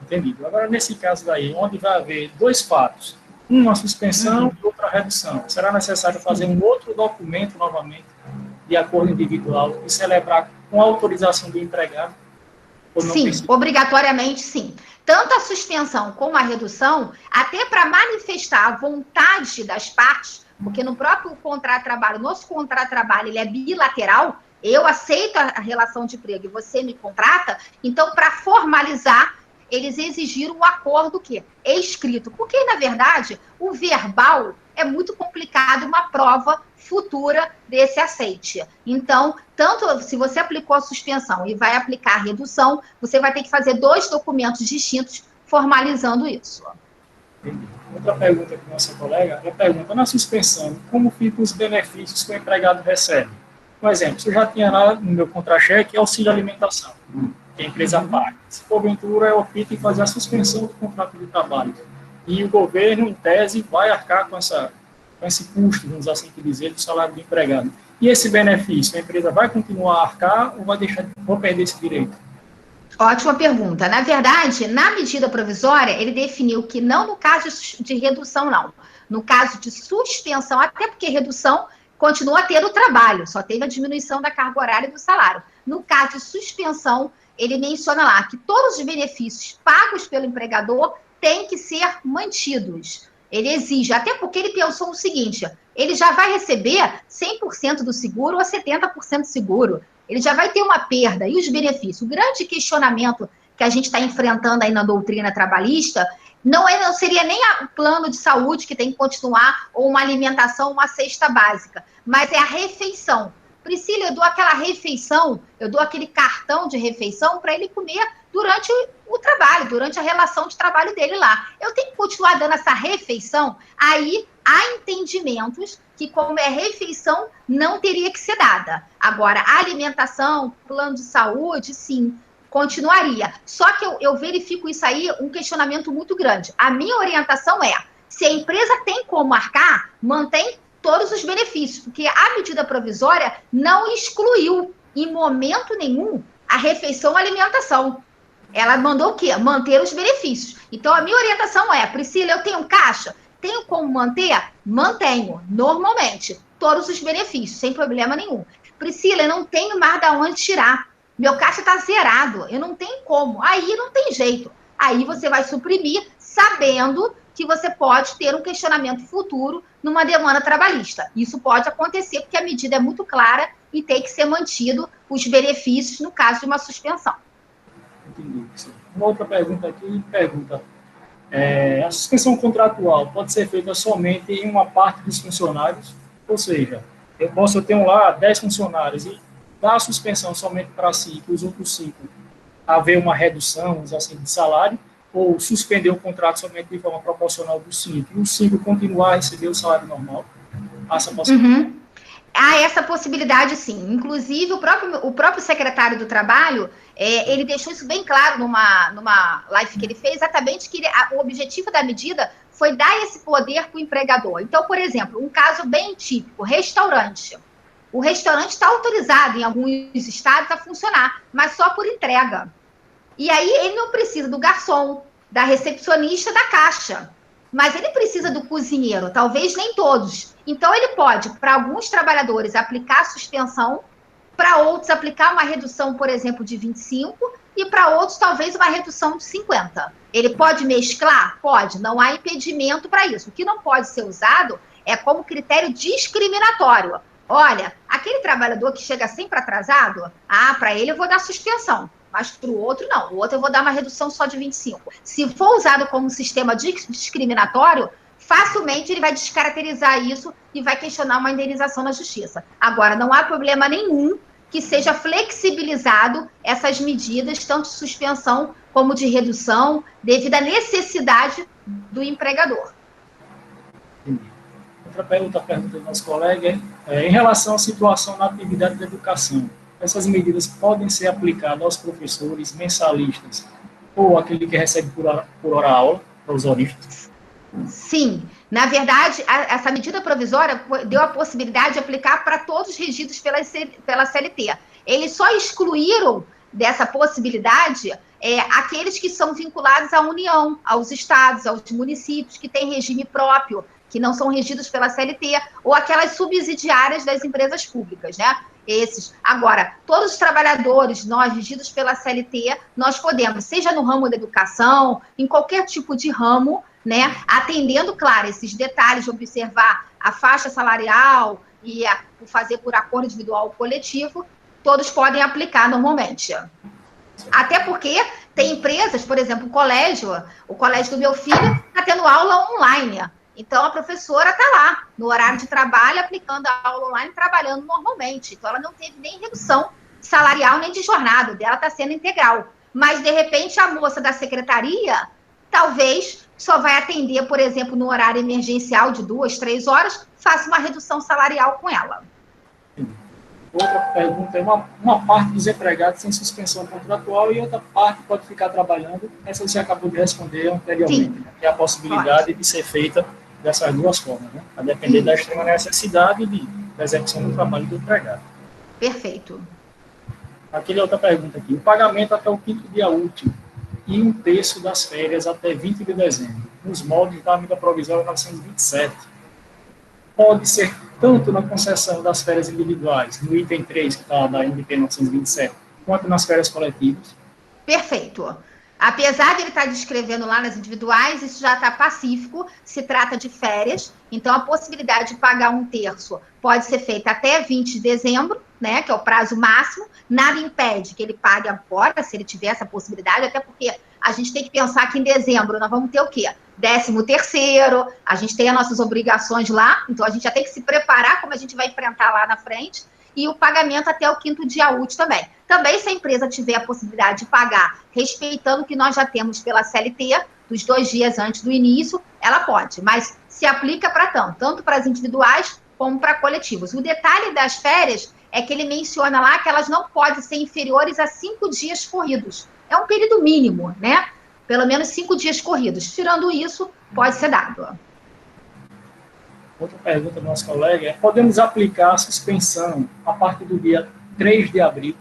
Entendido. Agora, nesse caso daí, onde vai haver 2 fatos, uma suspensão e outra redução, será necessário fazer um outro documento novamente de acordo individual e celebrar com a autorização do empregado? Sim, obrigatoriamente sim. Tanto a suspensão como a redução, até para manifestar a vontade das partes, porque no próprio contrato de trabalho, nosso contrato de trabalho, ele é bilateral, eu aceito a relação de emprego e você me contrata, então, para formalizar, eles exigiram o acordo que é escrito, porque, na verdade, o verbal é muito complicado, uma prova futura desse aceite. Então, tanto se você aplicou a suspensão e vai aplicar a redução, você vai ter que fazer 2 documentos distintos formalizando isso. Entendi. Outra pergunta que nossa colega, ela pergunta, na suspensão, como ficam os benefícios que o empregado recebe? Por exemplo, se eu já tinha lá no meu contra-cheque auxílio alimentação, que a empresa paga. Se porventura eu opto em fazer a suspensão do contrato de trabalho. E o governo, em tese, vai arcar com esse custo, vamos assim dizer, do salário do empregado. E esse benefício, a empresa vai continuar a arcar ou vai perder esse direito? Ótima pergunta. Na verdade, na medida provisória, ele definiu que não no caso de redução, não. No caso de suspensão, até porque redução continua a ter o trabalho, só teve a diminuição da carga horária e do salário. No caso de suspensão, ele menciona lá que todos os benefícios pagos pelo empregador têm que ser mantidos. Ele exige, até porque ele pensou o seguinte, ele já vai receber 100% do seguro ou 70% do seguro. Ele já vai ter uma perda. E os benefícios? O grande questionamento que a gente está enfrentando aí na doutrina trabalhista não seria nem o plano de saúde que tem que continuar, ou uma alimentação, uma cesta básica, mas é a refeição. Priscila, eu dou aquela refeição, eu dou aquele cartão de refeição para ele comer durante o trabalho, durante a relação de trabalho dele lá. Eu tenho que continuar dando essa refeição? Aí há entendimentos que, como é refeição, não teria que ser dada. Agora, a alimentação, plano de saúde, sim, continuaria. Só que eu verifico isso aí, um questionamento muito grande. A minha orientação é, se a empresa tem como arcar, mantém todos os benefícios, porque a medida provisória não excluiu, em momento nenhum, a refeição ou alimentação. Ela mandou o quê? Manter os benefícios. Então, a minha orientação é, Priscila, eu tenho caixa? Tenho como manter? Mantenho, normalmente, todos os benefícios, sem problema nenhum. Priscila, eu não tenho mais de onde tirar. Meu caixa está zerado, eu não tenho como. Aí não tem jeito. Aí você vai suprimir, sabendo que você pode ter um questionamento futuro numa demanda trabalhista. Isso pode acontecer porque a medida é muito clara e tem que ser mantido os benefícios no caso de uma suspensão. Entendi. Uma outra pergunta aqui, a suspensão contratual pode ser feita somente em uma parte dos funcionários, ou seja, eu tenho lá 10 funcionários e dar a suspensão somente para 5 e os outros 5 haver uma redução, assim, de salário, ou suspender o contrato somente de forma proporcional dos 5 e os 5 continuar a receber o salário normal? Essa possibilidade. Uhum. Há essa possibilidade, sim. Inclusive, o próprio secretário do Trabalho, ele deixou isso bem claro numa live que ele fez, exatamente que o objetivo da medida foi dar esse poder para o empregador. Então, por exemplo, um caso bem típico, restaurante. O restaurante está autorizado em alguns estados a funcionar, mas só por entrega. E aí ele não precisa do garçom, da recepcionista, da caixa. Mas ele precisa do cozinheiro, talvez nem todos. Então, ele pode, para alguns trabalhadores, aplicar suspensão, para outros, aplicar uma redução, por exemplo, de 25%, e para outros, talvez, uma redução de 50%. Ele pode mesclar? Pode, não há impedimento para isso. O que não pode ser usado é como critério discriminatório. Olha, aquele trabalhador que chega sempre atrasado, para ele eu vou dar suspensão. Mas para o outro, não. O outro eu vou dar uma redução só de 25%. Se for usado como sistema discriminatório, facilmente ele vai descaracterizar isso e vai questionar uma indenização na justiça. Agora, não há problema nenhum que seja flexibilizado essas medidas, tanto de suspensão como de redução, devido à necessidade do empregador. Outra pergunta do nosso colega em relação à situação na atividade da educação. Essas medidas podem ser aplicadas aos professores, mensalistas, ou aquele que recebe por hora aula, para os horistas? Sim. Na verdade, essa medida provisória deu a possibilidade de aplicar para todos regidos pela CLT. Eles só excluíram dessa possibilidade aqueles que são vinculados à União, aos estados, aos municípios, que têm regime próprio, que não são regidos pela CLT, ou aquelas subsidiárias das empresas públicas, né? Esses. Agora, todos os trabalhadores, nós, regidos pela CLT, nós podemos, seja no ramo da educação, em qualquer tipo de ramo, né? Atendendo, claro, esses detalhes de observar a faixa salarial e fazer por acordo individual ou coletivo, todos podem aplicar normalmente. Até porque tem empresas, por exemplo, o colégio do meu filho está tendo aula online. Então, a professora está lá, no horário de trabalho, aplicando a aula online, trabalhando normalmente. Então, ela não teve nem redução salarial, nem de jornada, dela está sendo integral. Mas, de repente, a moça da secretaria, talvez, só vai atender, por exemplo, no horário emergencial de 2, 3 horas, faça uma redução salarial com ela. Outra pergunta é uma parte dos empregados sem suspensão contratual e outra parte pode ficar trabalhando. Essa você acabou de responder anteriormente, né? Que é a possibilidade de ser feita dessas duas formas, né? A depender da extrema necessidade da execução do trabalho do empregado. Perfeito. Aqui é outra pergunta aqui. O pagamento até o 5º dia útil e 1/3 das férias até 20 de dezembro, nos moldes da medida provisória 927, pode ser tanto na concessão das férias individuais, no item 3, que está da MP 927, quanto nas férias coletivas? Perfeito. Apesar de ele estar descrevendo lá nas individuais, isso já está pacífico, se trata de férias, então a possibilidade de pagar 1/3 pode ser feita até 20 de dezembro, né, que é o prazo máximo, nada impede que ele pague agora, se ele tiver essa possibilidade, até porque a gente tem que pensar que em dezembro nós vamos ter o quê? 13º, a gente tem as nossas obrigações lá, então a gente já tem que se preparar como a gente vai enfrentar lá na frente, e o pagamento até o 5º dia útil também. Também, se a empresa tiver a possibilidade de pagar, respeitando o que nós já temos pela CLT, dos 2 dias antes do início, ela pode, mas se aplica para tanto para as individuais como para coletivos. O detalhe das férias é que ele menciona lá que elas não podem ser inferiores a 5 dias corridos. É um período mínimo, né? Pelo menos 5 dias corridos. Tirando isso, pode ser dado. Outra pergunta do nosso colega é: podemos aplicar a suspensão a partir do dia 3 de abril?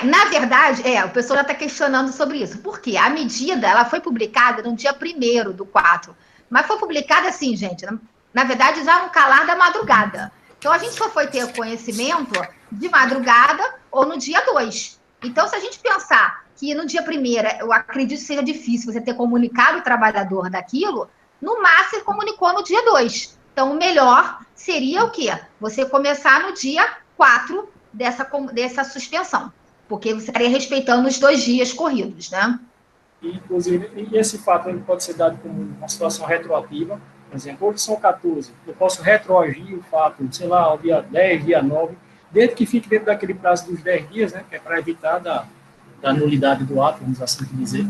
Na verdade, o pessoal já está questionando sobre isso. Por quê? A medida ela foi publicada no dia 1º/4. Mas foi publicada assim, gente, na verdade, já no calar da madrugada. Então, a gente só foi ter conhecimento de madrugada ou no dia 2. Então, se a gente pensar que no dia 1º, eu acredito que seja difícil você ter comunicado o trabalhador daquilo, no máximo comunicou no dia 2. Então, o melhor seria o quê? Você começar no dia 4 dessa suspensão, porque você estaria respeitando os 2 dias corridos, né? Inclusive, esse fato ele pode ser dado como uma situação retroativa, Por exemplo, hoje são 14, eu posso retroagir o fato, sei lá, ao dia 10, dia 9, desde que fique dentro daquele prazo dos 10 dias, né, que é para evitar da nulidade do ato, vamos assim dizer.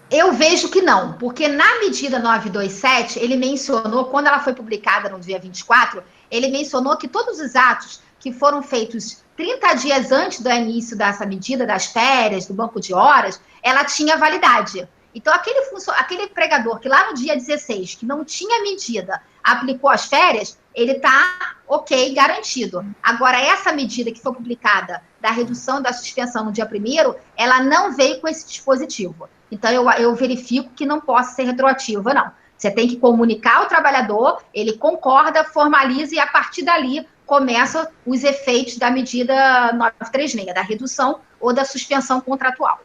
Eu vejo que não, porque na medida 927, ele mencionou, quando ela foi publicada no dia 24, ele mencionou que todos os atos que foram feitos 30 dias antes do início dessa medida, das férias, do banco de horas, ela tinha validade. Então, aquele empregador que lá no dia 16, que não tinha medida, aplicou as férias, ele está ok, garantido. Agora, essa medida que foi publicada da redução da suspensão no dia 1º, ela não veio com esse dispositivo. Então, eu verifico que não possa ser retroativa, não. Você tem que comunicar ao trabalhador, ele concorda, formaliza e, a partir dali, começam os efeitos da medida 936, da redução ou da suspensão contratual.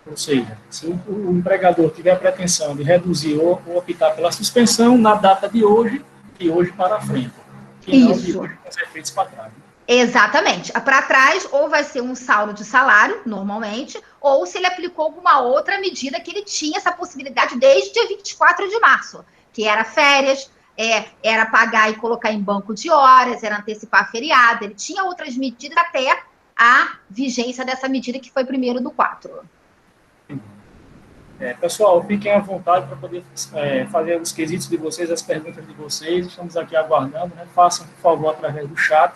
Ou seja, se o empregador tiver a pretensão de reduzir ou optar pela suspensão, na data de hoje para frente. E não de hoje com os efeitos para trás. Exatamente. Para trás, ou vai ser um saldo de salário, normalmente, ou se ele aplicou alguma outra medida que ele tinha essa possibilidade desde o dia 24 de março, que era férias, era pagar e colocar em banco de horas, era antecipar feriado, ele tinha outras medidas até a vigência dessa medida que foi 1º/4. Pessoal, fiquem à vontade para poder fazer os quesitos de vocês, as perguntas de vocês. Estamos aqui aguardando, né? Façam, por favor, através do chat.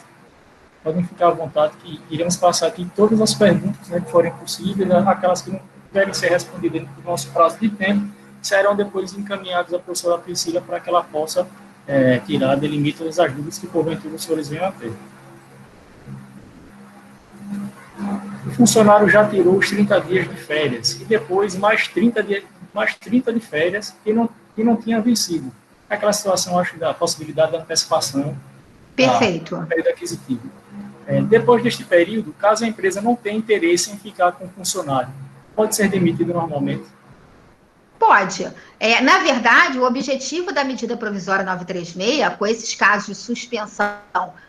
Podem ficar à vontade, que iremos passar aqui todas as perguntas, né, que forem possíveis, aquelas que não devem ser respondidas dentro do nosso prazo de tempo, serão depois encaminhadas à professora Priscila para que ela possa tirar, delimitar as dúvidas que, porventura, os senhores venham a ter. O funcionário já tirou os 30 dias de férias e depois mais 30 de férias que não tinha vencido. Aquela situação, acho, da possibilidade da antecipação. Perfeito. Do período aquisitivo. Depois deste período, caso a empresa não tenha interesse em ficar com o funcionário, pode ser demitido normalmente? Pode. Na verdade, o objetivo da medida provisória 936, com esses casos de suspensão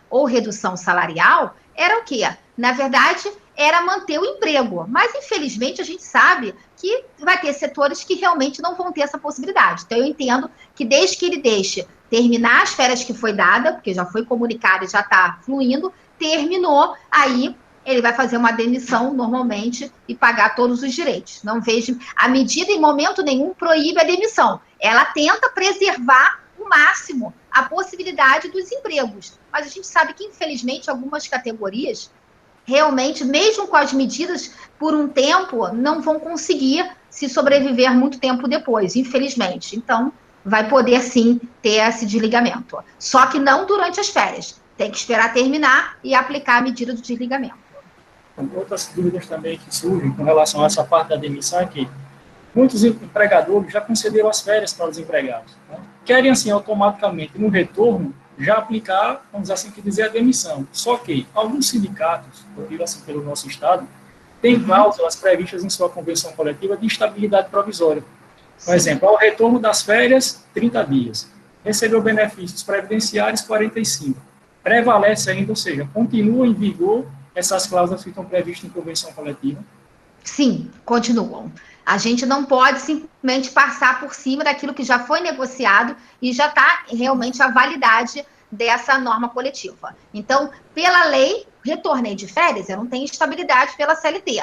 ou redução salarial, era o quê? Na verdade, era manter o emprego. Mas, infelizmente, a gente sabe que vai ter setores que realmente não vão ter essa possibilidade. Então, eu entendo que desde que ele deixe terminar as férias que foi dada, porque já foi comunicado e já está fluindo, terminou, aí ele vai fazer uma demissão normalmente e pagar todos os direitos. Não vejo... A medida, em momento nenhum, proíbe a demissão. Ela tenta preservar o máximo a possibilidade dos empregos. Mas a gente sabe que, infelizmente, algumas categorias, realmente, mesmo com as medidas, por um tempo, não vão conseguir se sobreviver muito tempo depois, infelizmente. Então, vai poder, sim, ter esse desligamento. Só que não durante as férias. Tem que esperar terminar e aplicar a medida do desligamento. Outras dúvidas também que surgem com relação a essa parte da demissão é que muitos empregadores já concederam as férias para os empregados, né? Querem, assim, automaticamente, no retorno, já aplicar, vamos assim dizer, a demissão. Só que alguns sindicatos, eu digo assim pelo nosso Estado, têm cláusulas previstas em sua convenção coletiva de estabilidade provisória. Por exemplo, ao retorno das férias, 30 dias. Recebeu benefícios previdenciários, 45. Prevalece ainda, ou seja, continua em vigor essas cláusulas que estão previstas em convenção coletiva? Sim, continuam. A gente não pode simplesmente passar por cima daquilo que já foi negociado e já está realmente a validade dessa norma coletiva. Então, pela lei, retornei de férias, eu não tenho estabilidade pela CLT.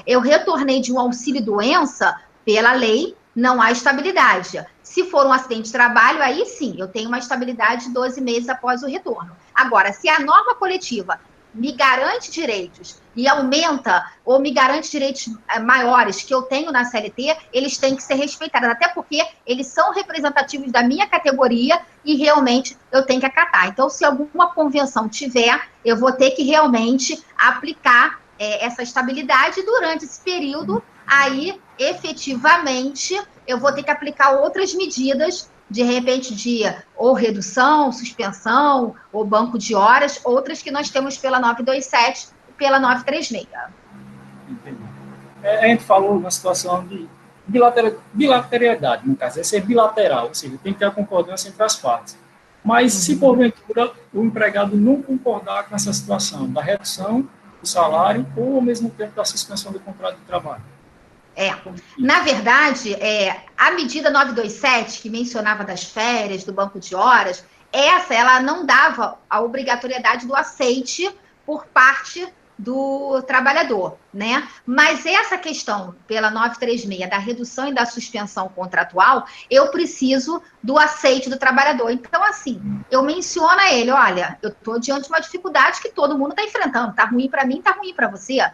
Eu retornei de um auxílio-doença, pela lei, não há estabilidade. Se for um acidente de trabalho, aí sim, eu tenho uma estabilidade de 12 meses após o retorno. Agora, se a norma coletiva me garante direitos e aumenta ou me garante direitos maiores que eu tenho na CLT, eles têm que ser respeitados, até porque eles são representativos da minha categoria e realmente eu tenho que acatar. Então, se alguma convenção tiver, eu vou ter que realmente aplicar essa estabilidade durante esse período, aí, efetivamente, eu vou ter que aplicar outras medidas, de repente, de ou redução, suspensão, ou banco de horas, outras que nós temos pela 927 e pela 936. Entendi. A gente falou na situação de bilateralidade, no caso, é ser bilateral, ou seja, tem que ter a concordância entre as partes. Mas, se porventura o empregado não concordar com essa situação da redução do salário ou ao mesmo tempo da suspensão do contrato de trabalho? Na verdade, a medida 927, que mencionava das férias, do banco de horas, ela não dava a obrigatoriedade do aceite por parte do trabalhador, né? Mas essa questão, pela 936, da redução e da suspensão contratual, eu preciso do aceite do trabalhador. Então, assim, eu menciono a ele, olha, eu estou diante de uma dificuldade que todo mundo está enfrentando. Está ruim para mim, está ruim para você.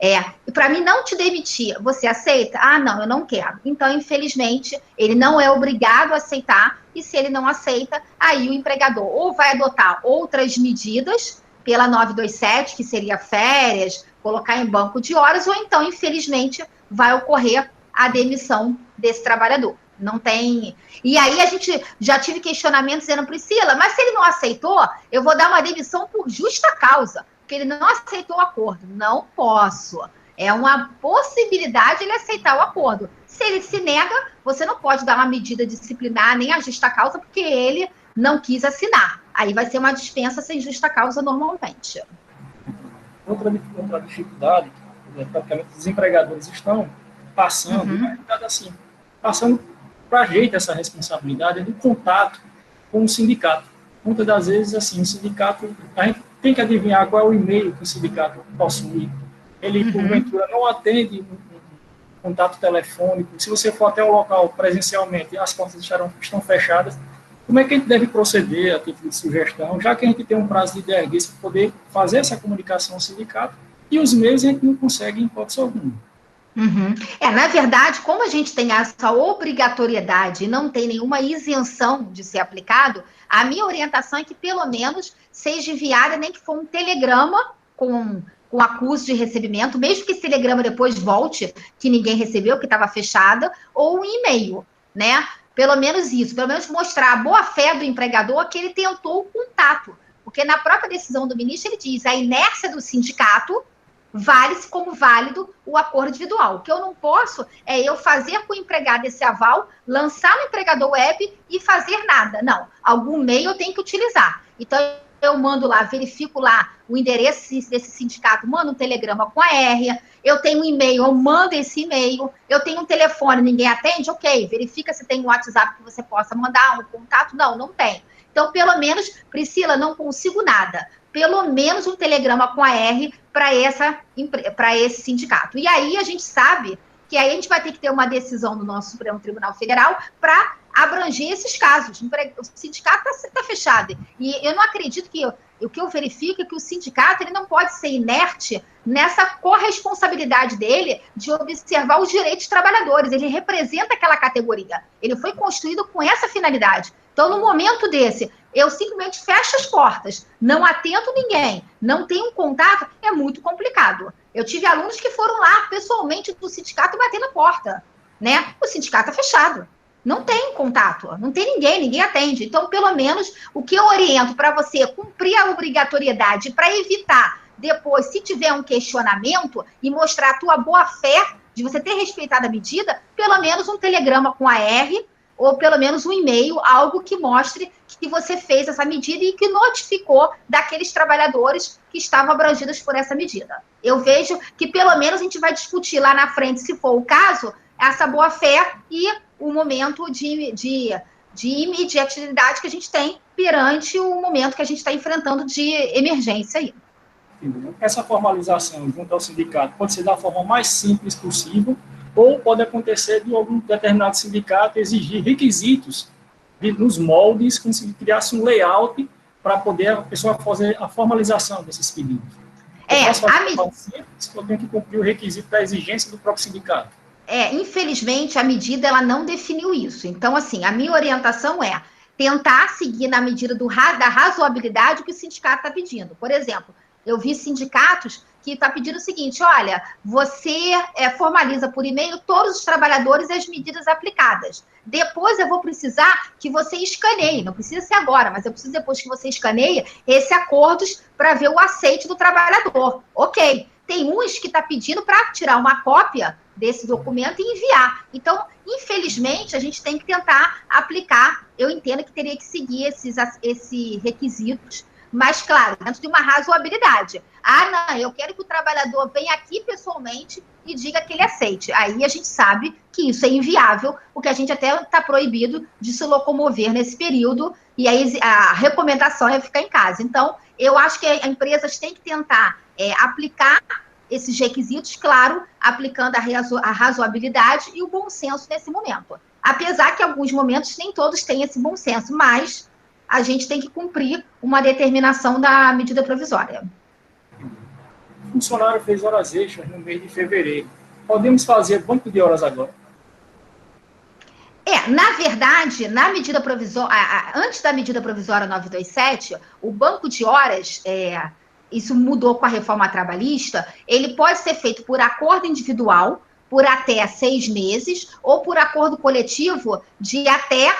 E para mim não te demitir, você aceita? Ah, não, eu não quero. Então, infelizmente, ele não é obrigado a aceitar, e se ele não aceita, aí o empregador ou vai adotar outras medidas pela 927, que seria férias, colocar em banco de horas, ou então, infelizmente, vai ocorrer a demissão desse trabalhador. Não tem... E aí a gente já tive questionamentos dizendo, Priscila, mas se ele não aceitou, eu vou dar uma demissão por justa causa, porque ele não aceitou o acordo. Não posso. É uma possibilidade ele aceitar o acordo. Se ele se nega, você não pode dar uma medida disciplinar nem a justa causa, porque ele não quis assinar. Aí vai ser uma dispensa sem justa causa normalmente. Outra dificuldade, praticamente os empregadores estão passando, na verdade, assim, passando para a gente essa responsabilidade do contato com o sindicato. Muitas das vezes, assim, o sindicato, a gente tem que adivinhar qual é o e-mail que o sindicato possui. Ele, porventura, não atende um contato telefônico. Se você for até o local presencialmente, as portas estão fechadas. Como é que a gente deve proceder a título de sugestão, já que a gente tem um prazo de 10 dias para poder fazer essa comunicação ao sindicato, e os meios a gente não consegue em hipótese alguma. Na verdade, como a gente tem essa obrigatoriedade e não tem nenhuma isenção de ser aplicado, a minha orientação é que, pelo menos, seja enviada, nem que for um telegrama com acuso de recebimento, mesmo que esse telegrama depois volte, que ninguém recebeu, que estava fechada, ou um e-mail, né? Pelo menos isso, pelo menos mostrar a boa-fé do empregador que ele tentou o contato. Porque na própria decisão do ministro, ele diz a inércia do sindicato vale-se como válido o acordo individual. O que eu não posso é eu fazer com o empregado esse aval, lançar no empregador web e fazer nada. Não, algum meio eu tenho que utilizar. Então, eu mando lá, verifico lá o endereço desse sindicato, mando um telegrama com a R, eu tenho um e-mail, eu mando esse e-mail, eu tenho um telefone, ninguém atende, ok, verifica se tem um WhatsApp que você possa mandar, um contato, não tem. Então, pelo menos, Priscila, não consigo nada, pelo menos um telegrama com a R para esse sindicato. E aí a gente sabe que aí a gente vai ter que ter uma decisão do nosso Supremo Tribunal Federal para abranger esses casos. O sindicato está fechado. E eu não acredito que... O que eu verifico é que o sindicato ele não pode ser inerte nessa corresponsabilidade dele de observar os direitos dos trabalhadores. Ele representa aquela categoria. Ele foi construído com essa finalidade. Então, no momento desse, eu simplesmente fecho as portas, não atendo ninguém, não tenho um contato, é muito complicado. Eu tive alunos que foram lá pessoalmente do sindicato bater na porta, né? O sindicato é fechado. Não tem contato, não tem ninguém atende. Então, pelo menos, o que eu oriento para você cumprir a obrigatoriedade para evitar depois, se tiver um questionamento e mostrar a tua boa-fé de você ter respeitado a medida, pelo menos um telegrama com a R ou pelo menos um e-mail, algo que mostre que você fez essa medida e que notificou daqueles trabalhadores que estavam abrangidos por essa medida. Eu vejo que pelo menos a gente vai discutir lá na frente, se for o caso, essa boa-fé e o momento de imediatividade que a gente tem perante o momento que a gente está enfrentando de emergência aí. Essa formalização junto ao sindicato pode ser da forma mais simples possível ou pode acontecer de algum determinado sindicato exigir requisitos nos moldes, como se criasse um layout para poder a pessoa fazer a formalização desses pedidos. Eu tenho que cumprir o requisito da exigência do próprio sindicato. Infelizmente, a medida ela não definiu isso. Então, assim, a minha orientação é tentar seguir na medida da razoabilidade que o sindicato está pedindo. Por exemplo, eu vi sindicatos que estão pedindo o seguinte, olha, você formaliza por e-mail todos os trabalhadores e as medidas aplicadas. Depois eu vou precisar que você escaneie, não precisa ser agora, mas eu preciso depois que você escaneie esse acordos para ver o aceite do trabalhador. Ok, tem uns que está pedindo para tirar uma cópia desse documento e enviar. Então, infelizmente, a gente tem que tentar aplicar, eu entendo que teria que seguir esses requisitos, mas, claro, dentro de uma razoabilidade. Não, eu quero que o trabalhador venha aqui pessoalmente e diga que ele aceite. Aí a gente sabe que isso é inviável, porque a gente até está proibido de se locomover nesse período, e aí a recomendação é ficar em casa. Então, eu acho que as empresas têm que tentar aplicar esses requisitos, claro, aplicando a razoabilidade e o bom senso nesse momento. Apesar que em alguns momentos nem todos têm esse bom senso, mas a gente tem que cumprir uma determinação da medida provisória. O funcionário fez horas extras no mês de fevereiro. Podemos fazer banco de horas agora? Na verdade, na medida provisória, antes da medida provisória 927, o banco de horas, isso mudou com a reforma trabalhista, ele pode ser feito por acordo individual, por até 6 meses, ou por acordo coletivo de até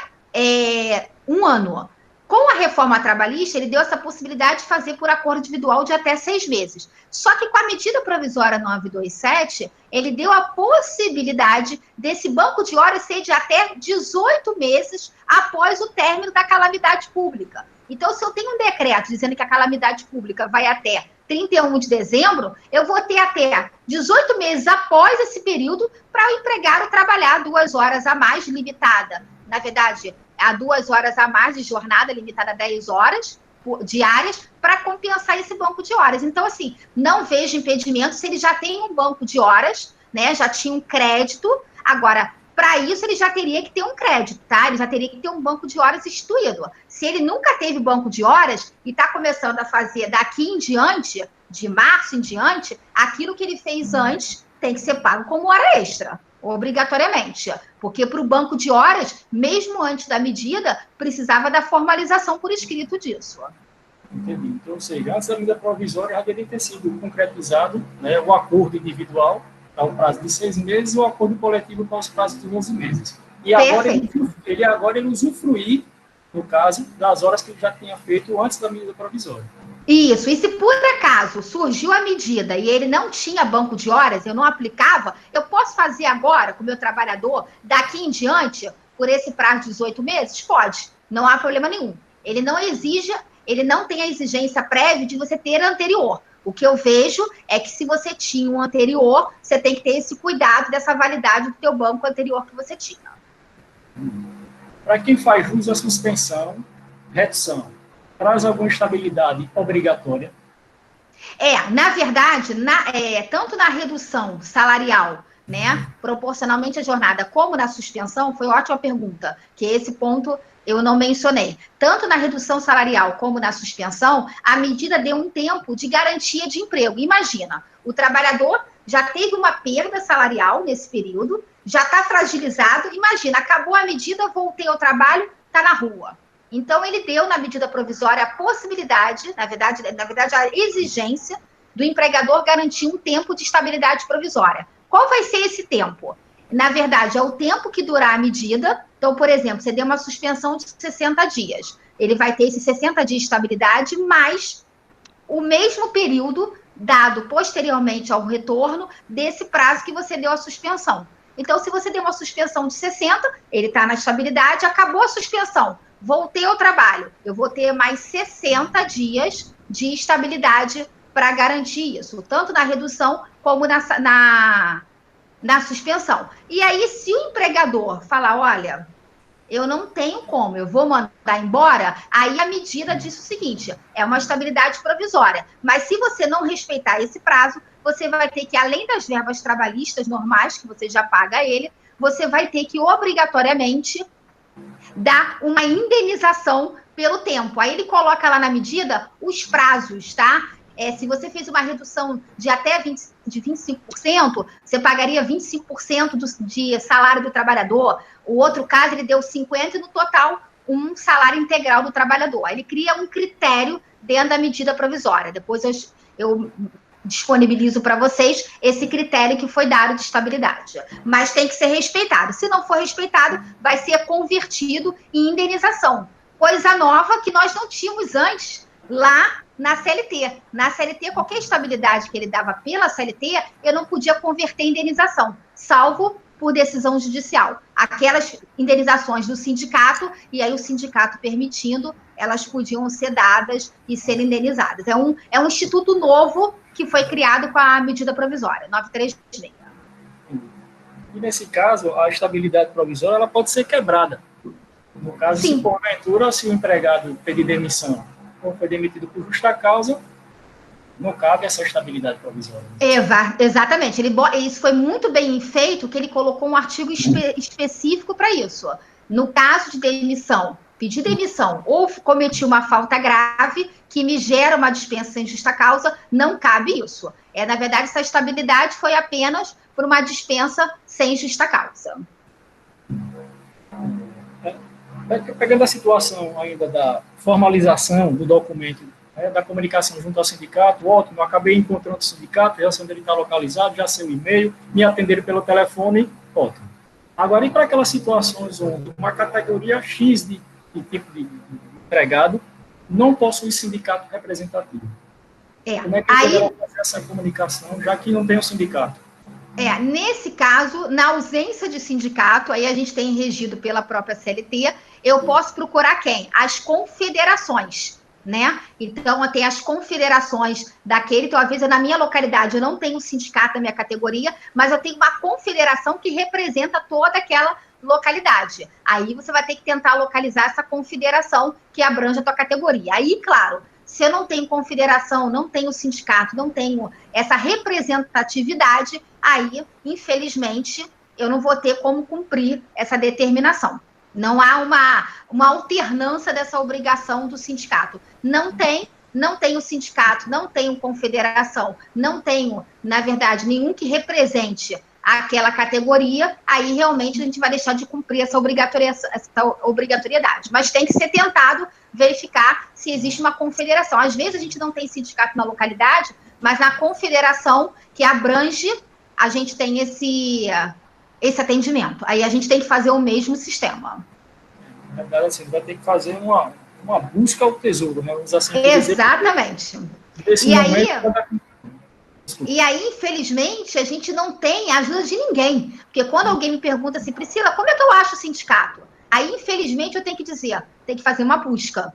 1 ano. Com a reforma trabalhista, ele deu essa possibilidade de fazer por acordo individual de até 6 meses. Só que com a medida provisória 927, ele deu a possibilidade desse banco de horas ser de até 18 meses após o término da calamidade pública. Então, se eu tenho um decreto dizendo que a calamidade pública vai até 31 de dezembro, eu vou ter até 18 meses após esse período para o empregado trabalhar 2 horas a mais, limitada. Na verdade, a 2 horas a mais de jornada, limitada a 10 horas diárias, para compensar esse banco de horas. Então, assim, não vejo impedimento se ele já tem um banco de horas, né? Já tinha um crédito. Agora, para isso, ele já teria que ter um crédito, tá? Ele já teria que ter um banco de horas instituído. Se ele nunca teve banco de horas e está começando a fazer daqui em diante, de março em diante, aquilo que ele fez antes tem que ser pago como hora extra, obrigatoriamente. Porque para o banco de horas, mesmo antes da medida, precisava da formalização por escrito disso. Entendi. Então, ou seja, antes da medida provisória já deveria ter sido concretizado, né, o acordo individual para o prazo de 6 meses e o acordo coletivo para os prazos de 11 meses. E agora ele usufruir, no caso, das horas que ele já tinha feito antes da medida provisória. Isso, e se por acaso surgiu a medida e ele não tinha banco de horas, eu não aplicava, eu posso fazer agora com o meu trabalhador, daqui em diante, por esse prazo de 18 meses? Pode, não há problema nenhum. Ele não tem a exigência prévia de você ter anterior. O que eu vejo é que se você tinha um anterior, você tem que ter esse cuidado dessa validade do teu banco anterior que você tinha. Para quem faz jus à suspensão, redução, traz alguma estabilidade obrigatória? Na verdade, tanto na redução salarial, né, proporcionalmente à jornada, como na suspensão, foi ótima pergunta, que esse ponto eu não mencionei. Tanto na redução salarial como na suspensão, a medida deu um tempo de garantia de emprego. Imagina, o trabalhador já teve uma perda salarial nesse período, já está fragilizado, imagina, acabou a medida, voltei ao trabalho, está na rua. Então, ele deu na medida provisória a possibilidade, na verdade, a exigência do empregador garantir um tempo de estabilidade provisória. Qual vai ser esse tempo? Na verdade, é o tempo que durar a medida. Então, por exemplo, você deu uma suspensão de 60 dias. Ele vai ter esses 60 dias de estabilidade, mais o mesmo período dado posteriormente ao retorno desse prazo que você deu a suspensão. Então, se você deu uma suspensão de 60, ele está na estabilidade, acabou a suspensão, voltei ao trabalho, eu vou ter mais 60 dias de estabilidade para garantir isso, tanto na redução como na suspensão. E aí, se o empregador falar, olha, eu não tenho como, eu vou mandar embora, aí a medida diz o seguinte, é uma estabilidade provisória, mas se você não respeitar esse prazo, você vai ter que, além das verbas trabalhistas normais, que você já paga a ele, você vai ter que, obrigatoriamente, dar uma indenização pelo tempo. Aí ele coloca lá na medida os prazos, tá? Se você fez uma redução de até 25%, você pagaria 25% de salário do trabalhador. O outro caso, ele deu 50% e, no total, um salário integral do trabalhador. Aí ele cria um critério dentro da medida provisória. Depois eu disponibilizo para vocês esse critério que foi dado de estabilidade. Mas tem que ser respeitado. Se não for respeitado, vai ser convertido em indenização. Coisa nova que nós não tínhamos antes lá na CLT. Na CLT, qualquer estabilidade que ele dava pela CLT, eu não podia converter em indenização, salvo por decisão judicial. Aquelas indenizações do sindicato, e aí o sindicato permitindo, elas podiam ser dadas e serem indenizadas. É um instituto novo que foi criado com a medida provisória, 936. E, nesse caso, a estabilidade provisória ela pode ser quebrada. No caso, Sim. se porventura, se o empregado pedir demissão ou foi demitido por justa causa, não cabe essa estabilidade provisória. Exatamente. Isso foi muito bem feito, que ele colocou um artigo específico para isso. No caso de demissão, pedir demissão ou cometi uma falta grave que me gera uma dispensa sem justa causa, não cabe isso. Na verdade, essa estabilidade foi apenas por uma dispensa sem justa causa. Pegando a situação ainda da formalização do documento, da comunicação junto ao sindicato, ótimo, eu acabei encontrando o sindicato, já sei onde ele está localizado, já sei o e-mail, me atenderam pelo telefone, ótimo. Agora, e para aquelas situações onde uma categoria X de tipo de empregado não possui sindicato representativo? Como é que eu fazer essa comunicação, já que não tem um sindicato? Nesse caso, na ausência de sindicato, aí a gente tem regido pela própria CLT, eu posso procurar quem? As confederações, né? Então, tem as confederações daquele, então, às vezes, na minha localidade, eu não tenho um sindicato na minha categoria, mas eu tenho uma confederação que representa toda aquela localidade. Aí você vai ter que tentar localizar essa confederação que abrange a tua categoria. Aí, claro, se eu não tenho confederação, não tenho sindicato, não tenho essa representatividade, aí, infelizmente, eu não vou ter como cumprir essa determinação. Não há uma alternância dessa obrigação do sindicato. Não tenho sindicato, não tenho confederação, não tenho, na verdade, nenhum que represente aquela categoria, aí realmente a gente vai deixar de cumprir essa obrigatoriedade. Mas tem que ser tentado verificar se existe uma confederação. Às vezes a gente não tem sindicato na localidade, mas na confederação que abrange, a gente tem esse atendimento. Aí a gente tem que fazer o mesmo sistema. Na verdade, assim, vai ter que fazer uma busca ao tesouro, né? Vamos assim Exatamente. E aí, infelizmente, a gente não tem a ajuda de ninguém. Porque quando alguém me pergunta assim, Priscila, como é que eu acho o sindicato? Aí, infelizmente, eu tenho que dizer, tem que fazer uma busca.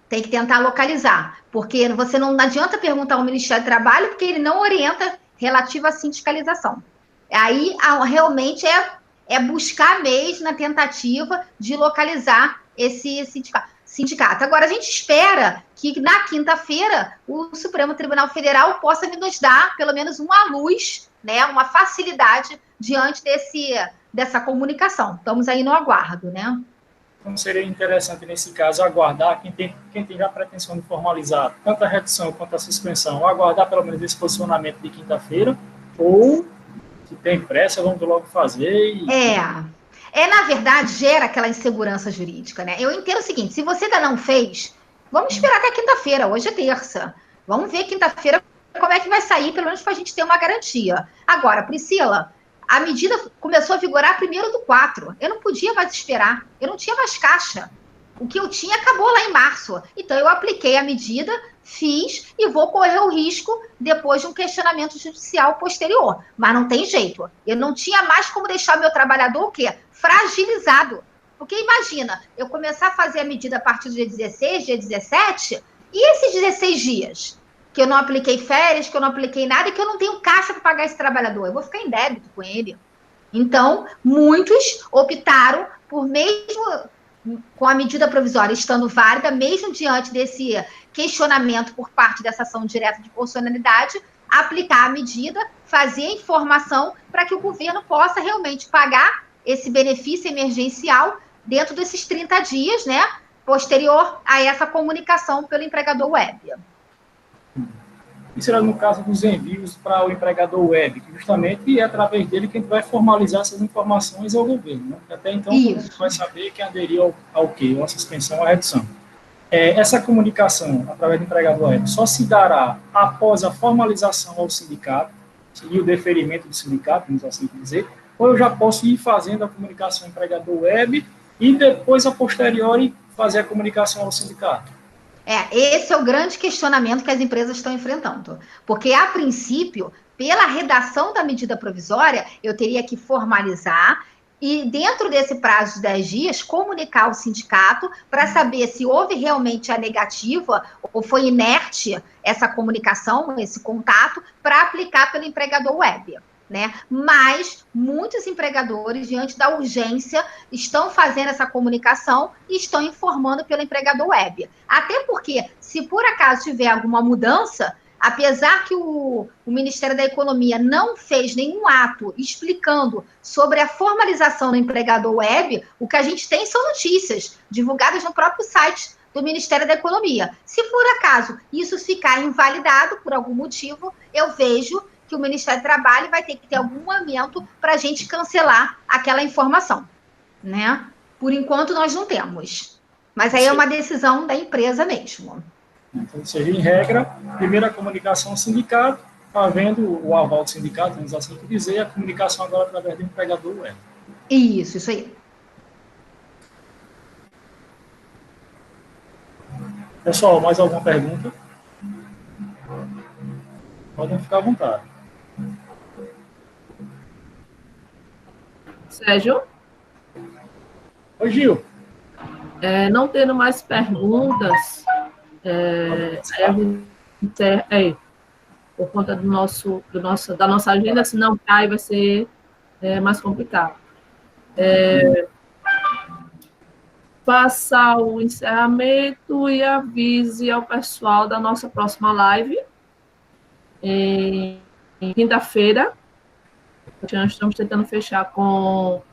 Tem que tentar localizar. Porque você não adianta perguntar ao Ministério do Trabalho, porque ele não orienta relativo à sindicalização. Aí, realmente, é buscar mesmo na tentativa de localizar esse sindicato. Agora, a gente espera que na quinta-feira o Supremo Tribunal Federal possa nos dar pelo menos uma luz, né, uma facilidade diante dessa comunicação. Estamos aí no aguardo, né? Então, seria interessante, nesse caso, aguardar, quem tem já a pretensão de formalizar tanto a redução quanto a suspensão, aguardar pelo menos esse posicionamento de quinta-feira, ou, se tem pressa, vamos logo fazer. Na verdade, gera aquela insegurança jurídica, né? Eu entendo o seguinte, se você ainda não fez, vamos esperar até quinta-feira, hoje é terça. Vamos ver quinta-feira como é que vai sair, pelo menos para a gente ter uma garantia. Agora, Priscila, a medida começou a vigorar 1º/4. Eu não podia mais esperar, eu não tinha mais caixa. O que eu tinha acabou lá em março. Então, eu apliquei a medida, fiz e vou correr o risco depois de um questionamento judicial posterior. Mas não tem jeito. Eu não tinha mais como deixar o meu trabalhador o quê? Fragilizado. Porque imagina, eu começar a fazer a medida a partir do dia 16, dia 17, e esses 16 dias? Que eu não apliquei férias, que eu não apliquei nada e que eu não tenho caixa para pagar esse trabalhador. Eu vou ficar em débito com ele. Então, muitos optaram por, mesmo com a medida provisória estando válida, mesmo diante desse questionamento por parte dessa ação direta de constitucionalidade, aplicar a medida, fazer a informação para que o governo possa realmente pagar esse benefício emergencial dentro desses 30 dias, né, posterior a essa comunicação pelo empregador web. E será no caso dos envios para o empregador web, que justamente é através dele que a gente vai formalizar essas informações ao governo. Né? Até então, a gente vai saber quem aderiu ao quê? A suspensão ou a redução. Essa comunicação através do empregador web só se dará após a formalização ao sindicato e o deferimento do sindicato, vamos assim dizer, ou eu já posso ir fazendo a comunicação ao empregador web e depois, a posteriori, fazer a comunicação ao sindicato? Esse é o grande questionamento que as empresas estão enfrentando. Porque, a princípio, pela redação da medida provisória, eu teria que formalizar e, dentro desse prazo de 10 dias, comunicar ao sindicato para saber se houve realmente a negativa ou foi inerte essa comunicação, esse contato, para aplicar pelo empregador web. né? Mas muitos empregadores, diante da urgência, estão fazendo essa comunicação e estão informando pelo empregador web. Até porque, se por acaso tiver alguma mudança, apesar que o Ministério da Economia não fez nenhum ato explicando sobre a formalização do empregador web, o que a gente tem são notícias divulgadas no próprio site do Ministério da Economia. Se por acaso isso ficar invalidado por algum motivo, eu vejo que o Ministério do Trabalho vai ter que ter algum momento para a gente cancelar aquela informação, né? Por enquanto, nós não temos. Mas aí é uma decisão da empresa mesmo. Então, seja em regra, primeiro a comunicação ao sindicato, havendo o aval do sindicato, vamos assim dizer, a comunicação agora através do empregador web. Isso aí. Pessoal, mais alguma pergunta? Podem ficar à vontade. Sérgio? Oi, Gil. Não tendo mais perguntas, por conta da nossa agenda, se não cai, vai ser mais complicado. Faça o encerramento e avise ao pessoal da nossa próxima live, em quinta-feira. Nós estamos tentando fechar com o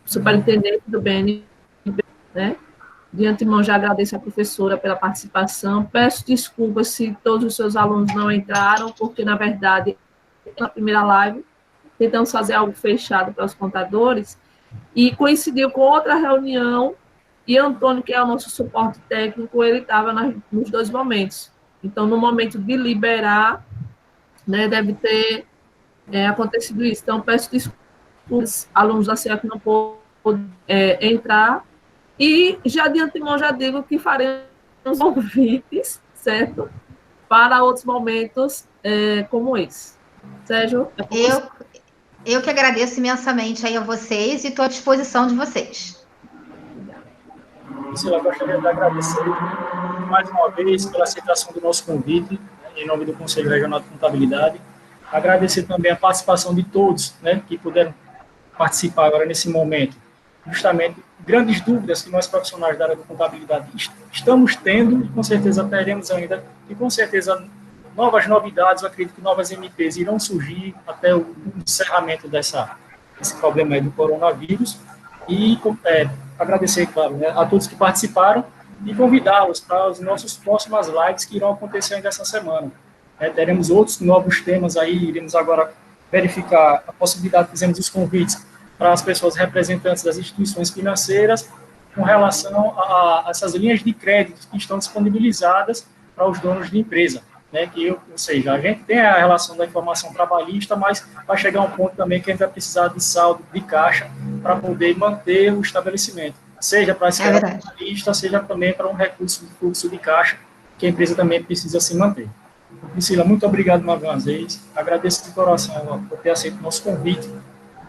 superintendente do BNB, né? De antemão, já agradeço à professora pela participação. Peço desculpas se todos os seus alunos não entraram, porque, na verdade, na primeira live, tentamos fazer algo fechado para os contadores, e coincidiu com outra reunião, e Antônio, que é o nosso suporte técnico, ele estava nos dois momentos. Então, no momento de liberar, né, deve ter acontecido isso. Então, peço desculpas, alunos da CEF não podem entrar, e já de antemão já digo que faremos convites, certo? Para outros momentos como esse. Sérgio? Eu que agradeço imensamente aí a vocês e estou à disposição de vocês. Eu gostaria de agradecer mais uma vez pela aceitação do nosso convite, né, em nome do Conselho Regional de Contabilidade. Agradecer também a participação de todos, né, que puderam participar agora nesse momento. Justamente, grandes dúvidas que nós profissionais da área de contabilidade estamos tendo, e com certeza teremos ainda, e com certeza novas novidades, eu acredito que novas MPs irão surgir até o encerramento desse problema aí do coronavírus. E agradecer, claro, né, a todos que participaram e convidá-los para as nossas próximas lives que irão acontecer ainda essa semana. Teremos outros novos temas aí, iremos agora verificar a possibilidade, fizemos os convites para as pessoas representantes das instituições financeiras com relação a essas linhas de crédito que estão disponibilizadas para os donos de empresa. Né, ou seja, a gente tem a relação da informação trabalhista, mas vai chegar um ponto também que a gente vai precisar de saldo de caixa para poder manter o estabelecimento, seja para a esfera trabalhista, seja também para um recurso de fluxo de caixa, que a empresa também precisa se manter. Priscila, muito obrigado mais uma vez, agradeço de coração por ter aceito o nosso convite,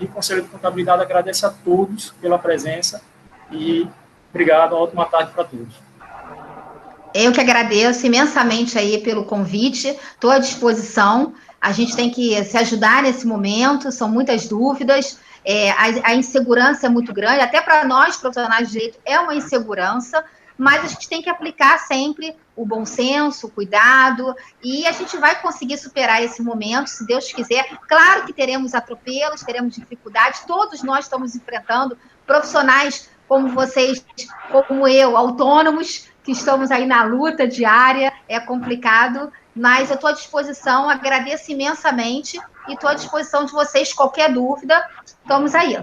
e o Conselho de Contabilidade agradece a todos pela presença, e obrigado, uma ótima tarde para todos. Eu que agradeço imensamente aí pelo convite, estou à disposição, a gente tem que se ajudar nesse momento, são muitas dúvidas, a insegurança é muito grande, até para nós, profissionais de direito, é uma insegurança, mas a gente tem que aplicar sempre o bom senso, o cuidado, e a gente vai conseguir superar esse momento, se Deus quiser. Claro que teremos atropelos, teremos dificuldades, todos nós estamos enfrentando, profissionais como vocês, como eu, autônomos, que estamos aí na luta diária, é complicado, mas eu estou à disposição, agradeço imensamente e estou à disposição de vocês, qualquer dúvida, estamos aí.